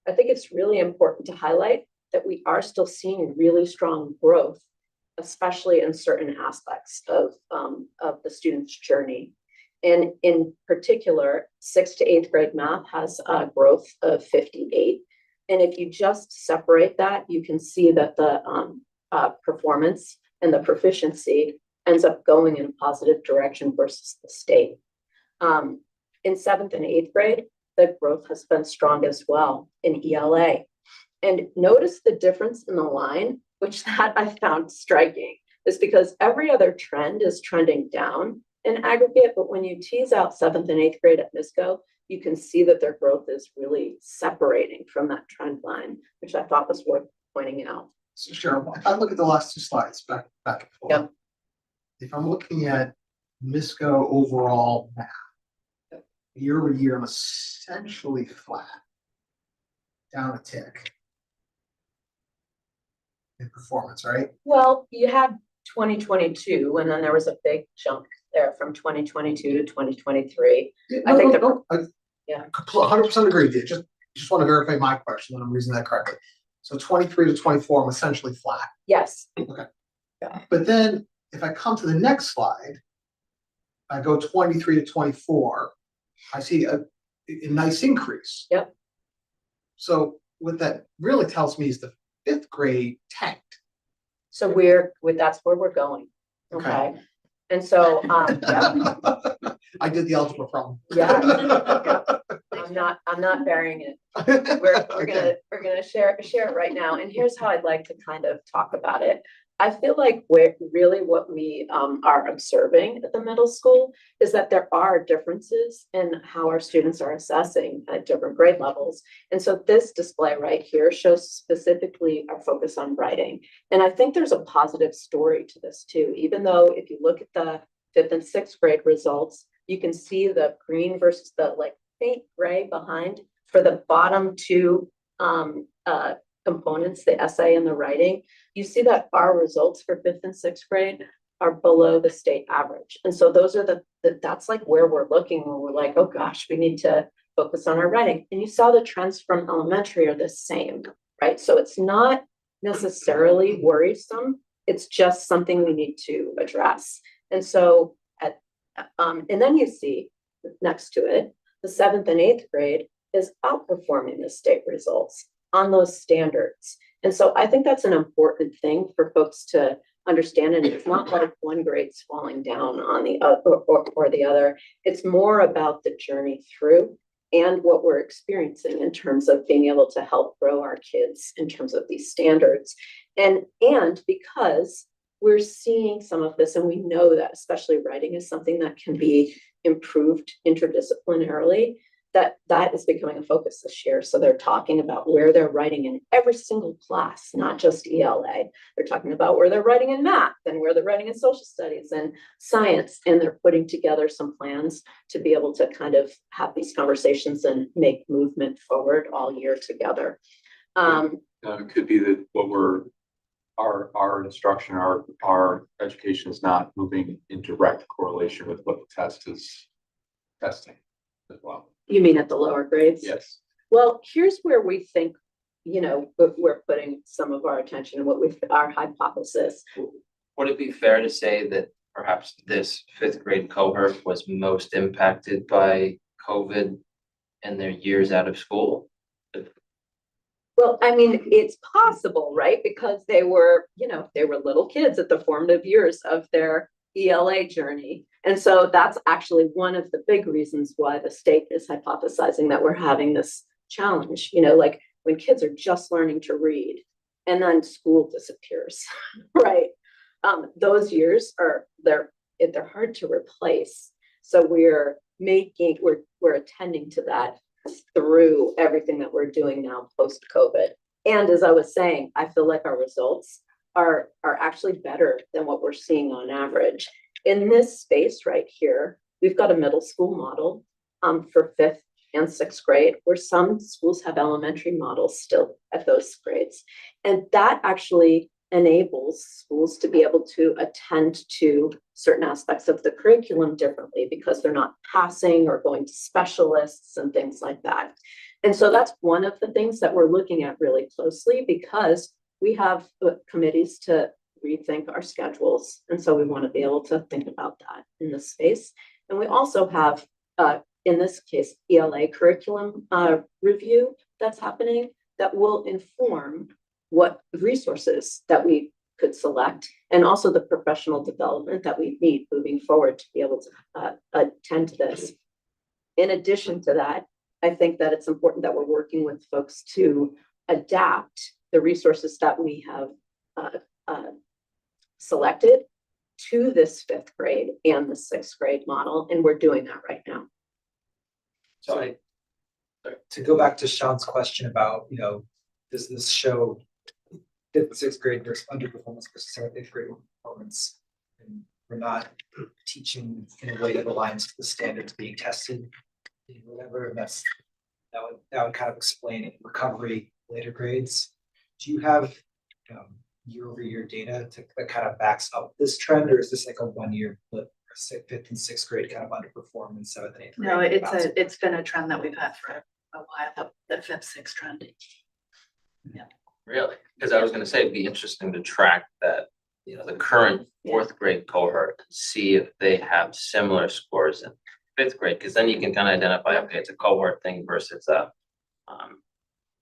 I think it's really important to highlight that we are still seeing really strong growth, especially in certain aspects of the student's journey. And in particular, 6th to 8th grade math has a growth of 58. And if you just separate that, you can see that the performance and the proficiency ends up going in a positive direction versus the state. In 7th and 8th grade, the growth has been strong as well in ELA. And notice the difference in the line, which that I found striking, is because every other trend is trending down in aggregate, but when you tease out 7th and 8th grade at MISCO, you can see that their growth is really separating from that trend line, which I thought was worth pointing out. So Cheryl, if I look at the last two slides back and forth. Yep. If I'm looking at MISCO overall math, year over year, I'm essentially flat, down a tick in performance, right? Well, you had 2022, and then there was a big jump there from 2022 to 2023. Yeah, I think yeah, 100% agree with you. Just want to verify my question that I'm reading that correctly. So 23 to 24, I'm essentially flat. Yes. Okay. Yeah. But then if I come to the next slide, I go 23 to 24, I see a nice increase. Yep. So what that really tells me is the 5th grade tanked. So that's where we're going. Okay. And so yeah. I did the algebra problem. Yeah. I'm not burying it. We're gonna share it right now. And here's how I'd like to kind of talk about it. I feel like what we are observing at the middle school is that there are differences in how our students are assessing at different grade levels. And so this display right here shows specifically our focus on writing. And I think there's a positive story to this too, even though if you look at the 5th and 6th grade results, you can see the green versus the faint gray behind for the bottom two components, the essay and the writing. You see that our results for 5th and 6th grade are below the state average. And so those are that's where we're looking when we're like, oh gosh, we need to focus on our writing. And you saw the trends from elementary are the same, right? So it's not necessarily worrisome. It's just something we need to address. And so and then you see next to it, the 7th and 8th grade is outperforming the state results on those standards. And so I think that's an important thing for folks to understand. And it's not like one grade's falling down on the other or the other. It's more about the journey through and what we're experiencing in terms of being able to help grow our kids in terms of these standards. And because we're seeing some of this, and we know that especially writing is something that can be improved interdisciplinarily, that is becoming a focus this year. So they're talking about where they're writing in every single class, not just ELA. They're talking about where they're writing in math and where they're writing in social studies and science. And they're putting together some plans to be able to kind of have these conversations and make movement forward all year together. It could be that our instruction, our education is not moving in direct correlation with what the test is testing as well. You mean at the lower grades? Yes. Well, here's where we think, we're putting some of our attention and our hypothesis. Would it be fair to say that perhaps this fifth grade cohort was most impacted by COVID and their years out of school? Well, I mean, it's possible, right? Because they were little kids at the formative years of their ELA journey. And so that's actually one of the big reasons why the state is hypothesizing that we're having this challenge, like when kids are just learning to read and then school disappears, right? Those years they're hard to replace. So we're attending to that through everything that we're doing now post-COVID. And as I was saying, I feel like our results are actually better than what we're seeing on average. In this space right here, we've got a middle school model for 5th and 6th grade, where some schools have elementary models still at those grades. And that actually enables schools to be able to attend to certain aspects of the curriculum differently because they're not passing or going to specialists and things like that. And so that's one of the things that we're looking at really closely, because we have committees to rethink our schedules. And so we want to be able to think about that in this space. And we also have, in this case, ELA curriculum review that's happening that will inform what resources that we could select, and also the professional development that we need moving forward to be able to attend to this. In addition to that, I think that it's important that we're working with folks to adapt the resources that we have selected to this 5th grade and the 6th grade model, and we're doing that right now. So to go back to Sean's question about, does this show 5th and 6th grade versus underperformance versus 7th, 8th grade performance? And we're not teaching in a way that aligns to the standards being tested, whatever. That would kind of explain recovery later grades. Do you have year-over-year data that kind of backs up this trend, or is this like a 1-year blip? 5th and 6th grade kind of underperform in 7th and 8th grade? No, it's been a trend that we've had for a while, the 5th, 6th trend. Yeah. Really? Because I was gonna say, it'd be interesting to track that, the current 4th grade cohort, and see if they have similar scores in 5th grade, because then you can kind of identify, okay, it's a cohort thing versus a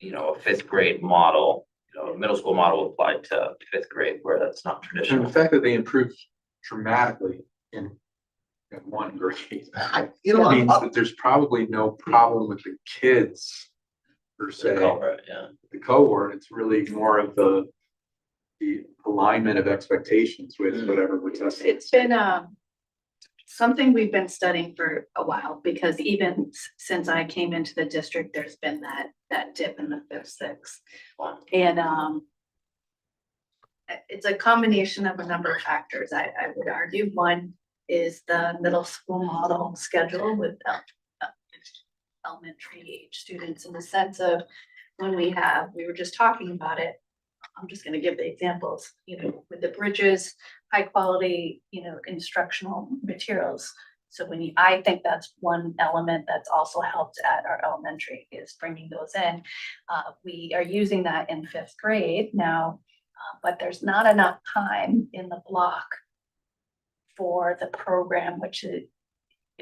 5th grade model, a middle school model applied to 5th grade, where that's not And traditional. the fact that they improved dramatically in 1 grade means that there's probably no problem with the kids per se. The cohort, it's really more of the alignment of expectations with whatever we're testing. It's been something we've been studying for a while, because even since I came into the district, there's been that dip in the 5th, 6th. And it's a combination of a number of factors. I would argue one is the middle school model schedule with elementary age students, in the sense of when we were just talking about it. I'm just going to give the examples, with the bridges, high quality, instructional materials. So I think that's one element that's also helped at our elementary, is bringing those in. We are using that in 5th grade now, but there's not enough time in the block for the program, which it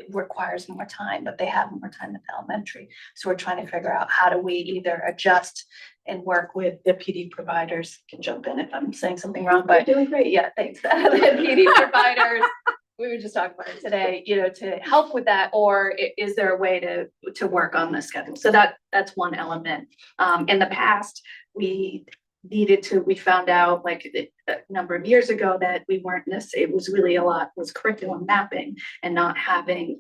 requires more time, but they have more time in elementary. So we're trying to figure out how do we either adjust and work with the PD providers. Can jump in if I'm saying something wrong, but You're doing great. yeah, thanks. The PD providers, we were just talking about it today, to help with that, or is there a way to work on the schedule? So that's one element. In the past, we we found out like a number of years ago that we weren't it was really a lot was curriculum mapping and not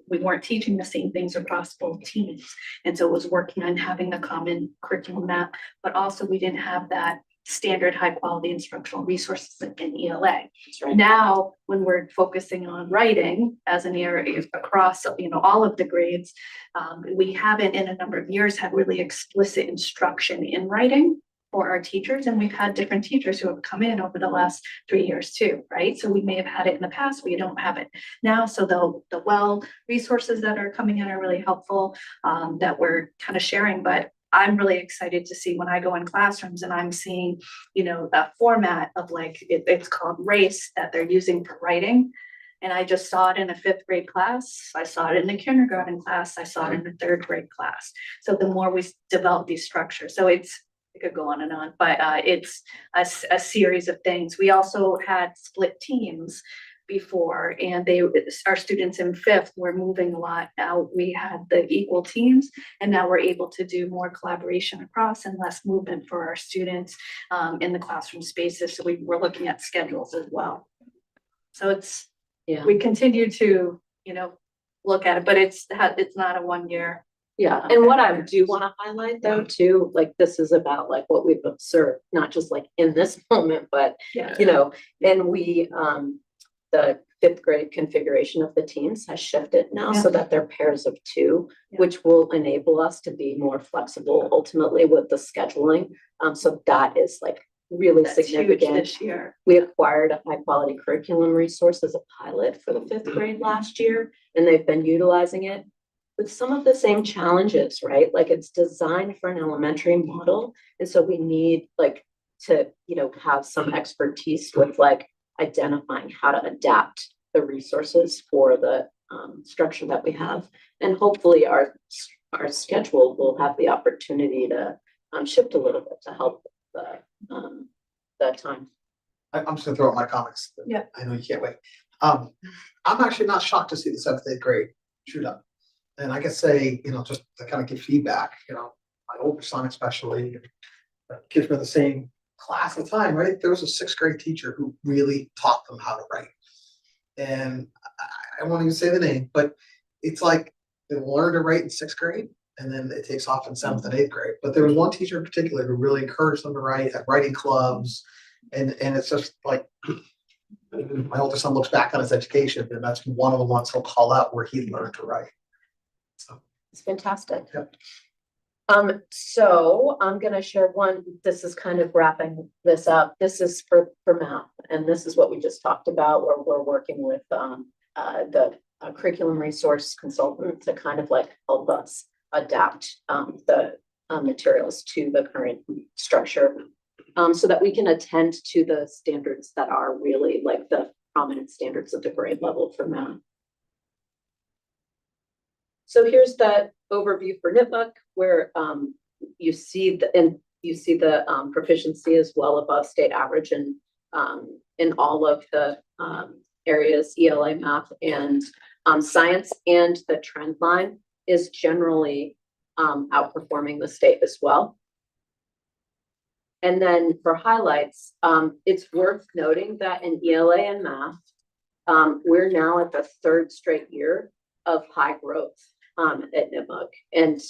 we weren't teaching the same things across both teams. And so it was working on having a common curriculum map, but also we didn't have that standard high quality instructional resources in ELA. right. Now, when we're focusing on writing as an area across, all of the grades, we haven't in a number of years had really explicit instruction in writing for our teachers. And we've had different teachers who have come in over the last 3 years too, right? So we may have had it in the past, we don't have it now. So the resources that are coming in are really helpful, that we're kind of sharing, but I'm really excited to see when I go in classrooms and I'm seeing, a format of like, it's called RACE that they're using for writing. And I just saw it in a 5th grade class. I saw it in the kindergarten class. I saw it in the 3rd grade class. So the more we develop these structures, so it could go on and on, but it's a series of things. We also had split teams before, and our students in 5th were moving a lot. Now we had the equal teams, and now we're able to do more collaboration across and less movement for our students in the classroom spaces. So we're looking at schedules as well. So we continue to, look at it, but it's not a 1 year. Yeah, and what I do want to highlight though too, like this is about like what we've observed, not just like in this moment, but Yeah. and we the 5th grade configuration of the teams has shifted now so that they're pairs of 2, which will enable us to be more flexible ultimately with the scheduling. So that is like really That's huge significant this year. We acquired a high quality curriculum resource as a pilot for the 5th grade last year, and they've been utilizing it with some of the same challenges, right? Like it's designed for an elementary model. And so we need like to, have some expertise with like identifying how to adapt the resources for the structure that we have. And hopefully our schedule will have the opportunity to shift a little bit to help the time. I'm just gonna throw out my comments. Yeah. I know you can't wait. I'm actually not shocked to see the 7th, 8th grade shoot up. And I can say, just to kind of give feedback, my older son especially, kids were in the same class at the time, right? There was a 6th grade teacher who really taught them how to write. And I won't even say the name, but it's like they learn to write in 6th grade and then it takes off in 7th and 8th grade. But there was one teacher in particular who really encouraged them to write at writing clubs. And it's just like, my older son looks back on his education and that's one of the ones he'll call out where he learned to write. So It's fantastic. Yep. So I'm going to share one. This is kind of wrapping this up. This is for math, and this is what we just talked about, where we're working with the curriculum resource consultant to kind of like help us adapt the materials to the current structure, so that we can attend to the standards that are really like the prominent standards of the grade level for math. So here's the overview for NIPMUC, where you see the proficiency is well above state average in all of the areas, ELA, math, and science, and the trend line is generally outperforming the state as well. And then for highlights, it's worth noting that in ELA and math, we're now at the 3rd straight year of high growth at NIPMUC. And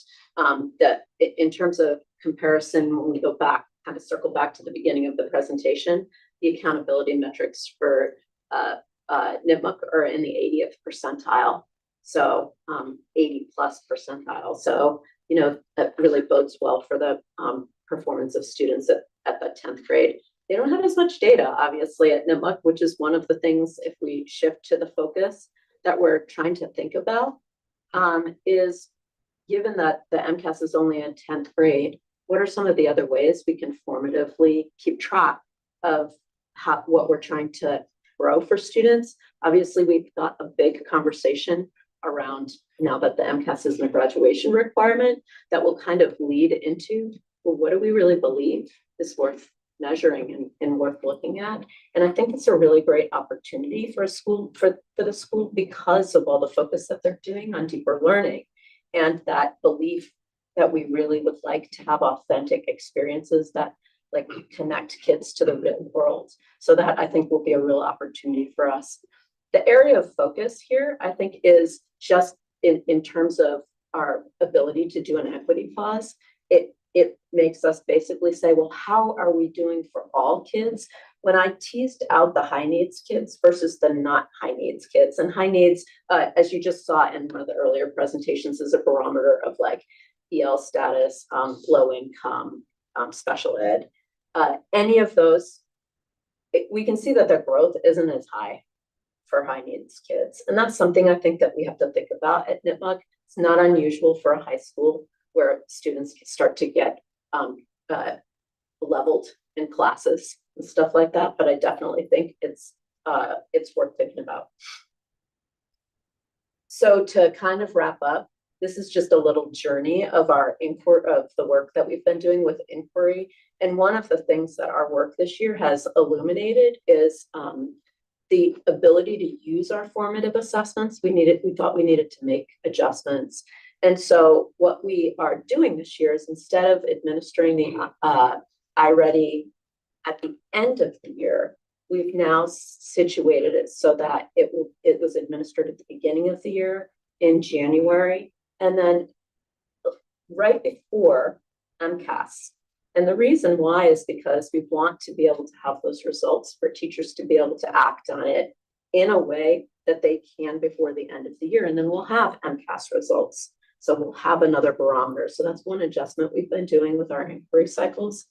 in terms of comparison, when we go back, kind of circle back to the beginning of the presentation, the accountability metrics for NIPMUC are in the 80th percentile. So 80+ percentile. So, that really bodes well for the performance of students at the 10th grade. They don't have as much data, obviously, at NIPMUC, which is one of the things, if we shift to the focus that we're trying to think about, is given that the MCAS is only in 10th grade, what are some of the other ways we can formatively keep track of what we're trying to grow for students? Obviously, we've got a big conversation around now that the MCAS isn't a graduation requirement that will kind of lead into, well, what do we really believe is worth measuring and worth looking at? And I think it's a really great opportunity for a school, for the school, because of all the focus that they're doing on deeper learning and that belief that we really would like to have authentic experiences that like connect kids to the real world. So that I think will be a real opportunity for us. The area of focus here, I think, is just in terms of our ability to do an equity pause. It makes us basically say, well, how are we doing for all kids? When I teased out the high needs kids versus the not high needs kids, and high needs, as you just saw in one of the earlier presentations, is a barometer of like EL status, low income, special ed. Any of those, we can see that their growth isn't as high for high needs kids. And that's something I think that we have to think about at Nipmuc. It's not unusual for a high school where students start to get leveled in classes and stuff like that. But I definitely think it's worth thinking about. So to kind of wrap up, this is just a little journey of our of the work that we've been doing with inquiry. And one of the things that our work this year has illuminated is the ability to use our formative assessments. We thought we needed to make adjustments. And so what we are doing this year is, instead of administering the iReady at the end of the year, we've now situated it so that it was administered at the beginning of the year in January, and then right before MCAS. And the reason why is because we want to be able to have those results for teachers to be able to act on it in a way that they can before the end of the year. And then we'll have MCAS results. So we'll have another barometer. So that's one adjustment we've been doing with our inquiry cycles.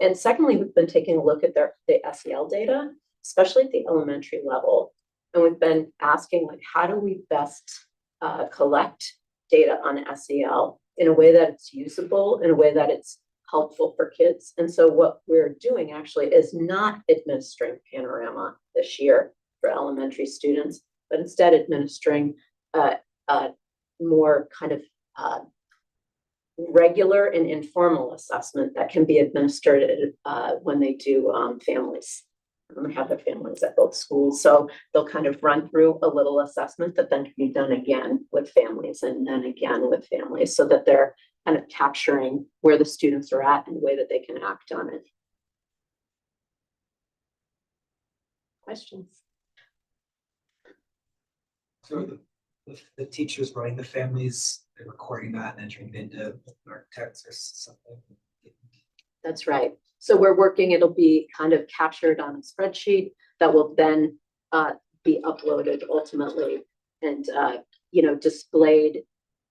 And secondly, we've been taking a look at the SEL data, especially at the elementary level. And we've been asking, like, how do we best collect data on SEL in a way that it's usable, in a way that it's helpful for kids. And so what we're doing actually is not administering Panorama this year for elementary students, but instead administering more kind of regular and informal assessment that can be administered when they do families. They have their families at both schools. So they'll kind of run through a little assessment that then can be done again with families and then again with families, so that they're kind of capturing where the students are at in a way that they can act on it. Questions? So the teachers running the families, they're recording that and entering it into architects or something. That's right. So we're working, it'll be kind of captured on a spreadsheet that will then be uploaded ultimately and displayed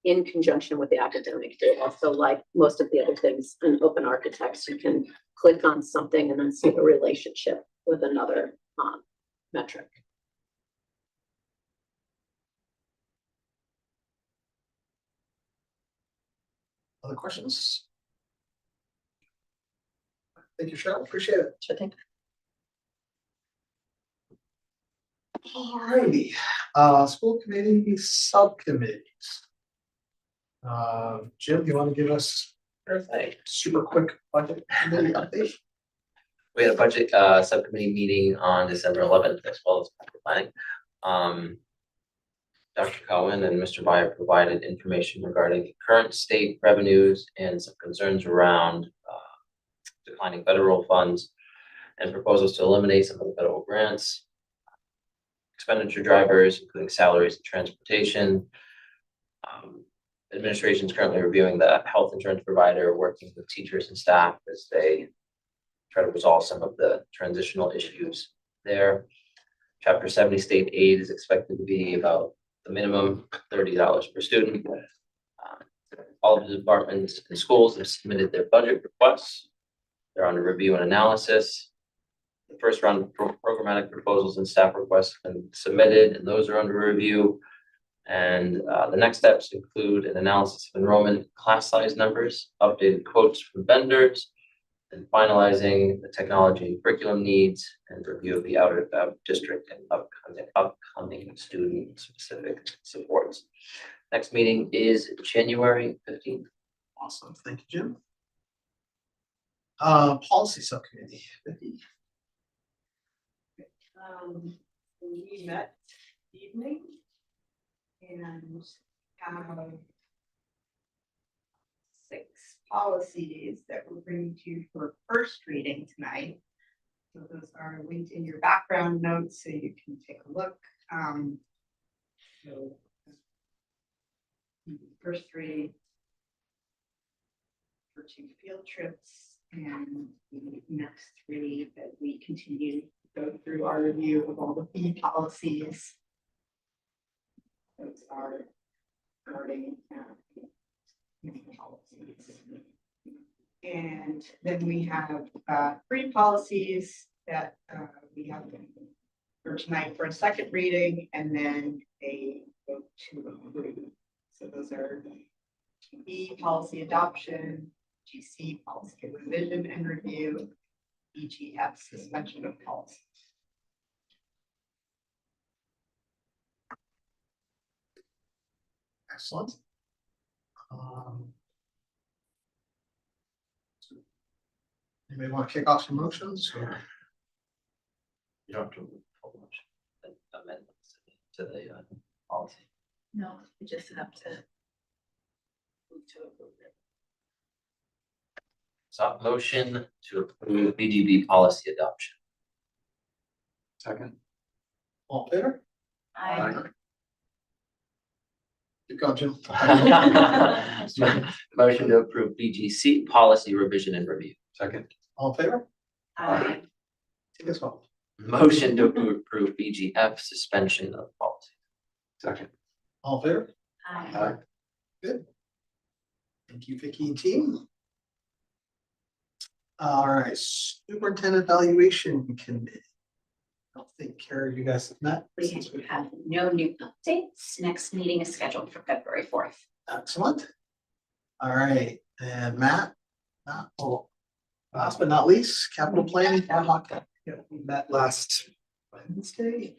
in conjunction with the academic data. So like most of the other things in open architects, you can click on something and then see a relationship with another metric. Other questions? Thank you, Cheryl. Appreciate it. Sure thing. Alrighty, school committee subcommittees. Jim, you want to give us a super quick budget committee update? We had a budget subcommittee meeting on December 11th, as well as planning. Dr. Cohen and Mr. Byer provided information regarding the current state revenues and some concerns around declining federal funds and proposals to eliminate some of the federal grants, expenditure drivers, including salaries and transportation. Administration is currently reviewing the health insurance provider, working with teachers and staff as they try to resolve some of the transitional issues there. Chapter 70 state aid is expected to be about the minimum $30 per student. All of the departments and schools have submitted their budget requests. They're under review and analysis. The first round of programmatic proposals and staff requests have been submitted, and those are under review. And the next steps include an analysis of enrollment, class size numbers, updated quotes from vendors, and finalizing the technology and curriculum needs, and review of the out of district and upcoming student specific supports. Next meeting is January 15th. Awesome, thank you, Jim. Policy subcommittee. Vicky. We met this evening and 6 policies that we're bringing to you for first reading tonight. So those are linked in your background notes, so you can take a look. So first read for 2 field trips, and the next 3 that we continue to go through our review of all the fee policies. Those are regarding policies. And then we have 3 policies that we have for tonight for a second reading, and then a vote to approve. So those are TB policy adoption, GC policy revision and review, EGF suspension of policy. Excellent. Anybody want to kick off some motions or? You don't have to publish amendments to the policy. No, we just have to. Move to approve it. So motion to approve BDB policy adoption. Second. All in favor? I, Keep going, Jim. Motion to approve BGC policy revision and review. Second. All in favor? I, Take this one. Motion to approve BGF suspension of policy. Second. All in favor? I. Good. Thank you, Vicky and team. All right, superintendent evaluation committee. I don't think, Carrie, you guys have met. We have no new updates. Next meeting is scheduled for February 4th. Excellent. All right, and Matt, last but not least, capital planning ad hoc. Yeah, we met last Wednesday.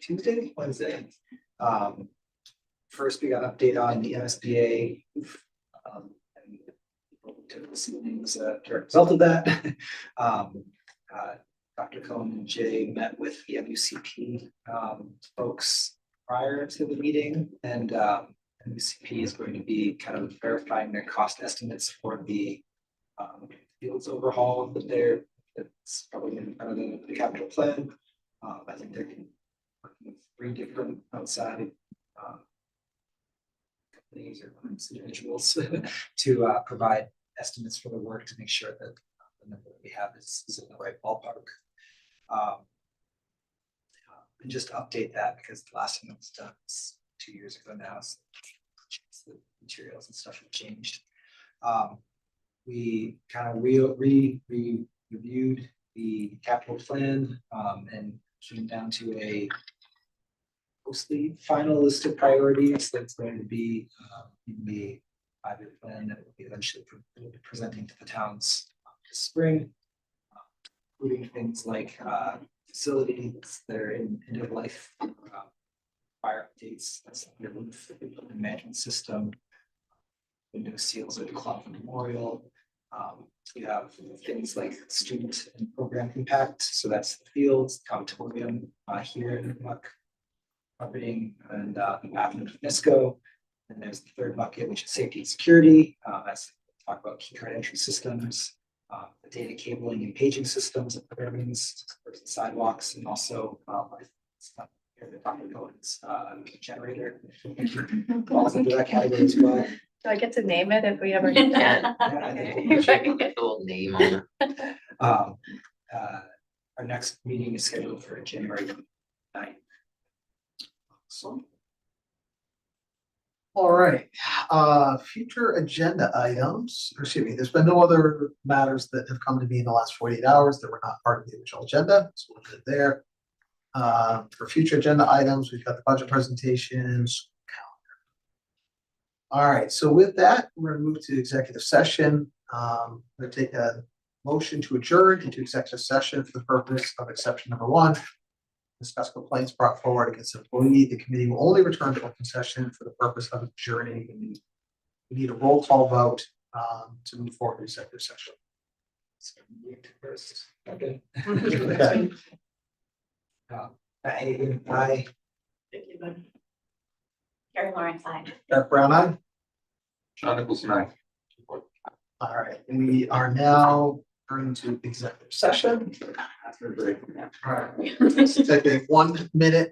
First, we got an update on the MSBA. And took this evening was a direct result of that. Dr. Cohen and Jay met with the MUCP folks prior to the meeting, and MUCP is going to be kind of verifying their cost estimates for the fields overhaul that's probably in front of the capital plan. I think they're working with 3 different outside companies or individuals to provide estimates for the work to make sure that the number that we have is in the right ballpark. And just to update that, because the last time it was done was 2 years ago now, so the materials and stuff have changed. We kind of reviewed the capital plan and came down to a mostly final list of priorities that's going to be in the 5-year plan that will be eventually presenting to the towns this spring, including things like facilities that are in end of life, fire updates, that's the roof, the management system, window seals at the Clough Memorial. We have things like student and program impact, so that's the fields, the auditorium here in Muck, carpeting, and the bathroom of NISCO. And there's the third bucket, which is safety and security. That's talk about key card entry systems, the data cabling and paging systems, buildings, sidewalks, and also generator. Falls into that category as well. do I get to name it if we ever? You can. Yeah, I think You should put a little name on it. our next meeting is scheduled for January 9th. So. All right, future agenda items, or excuse me, there's been no other matters that have come to me in the last 48 hours that were not part of the original agenda, so we'll put it there. For future agenda items, we've got the budget presentations. All right, so with that, we're gonna move to executive session. We're gonna take a motion to adjourn into executive session for the purpose of exception number 1. Discuss complaints brought forward against an employee. The committee will only return to open session for the purpose of adjourning. We need a roll call vote to move forward to executive session. So, first, okay. Okay. Aye. Carrie Lawrence, aye. Beth Brown, aye. Sean Nicholson, aye. All right, we are now turning to executive session. After a break. All right, let's take a 1 minute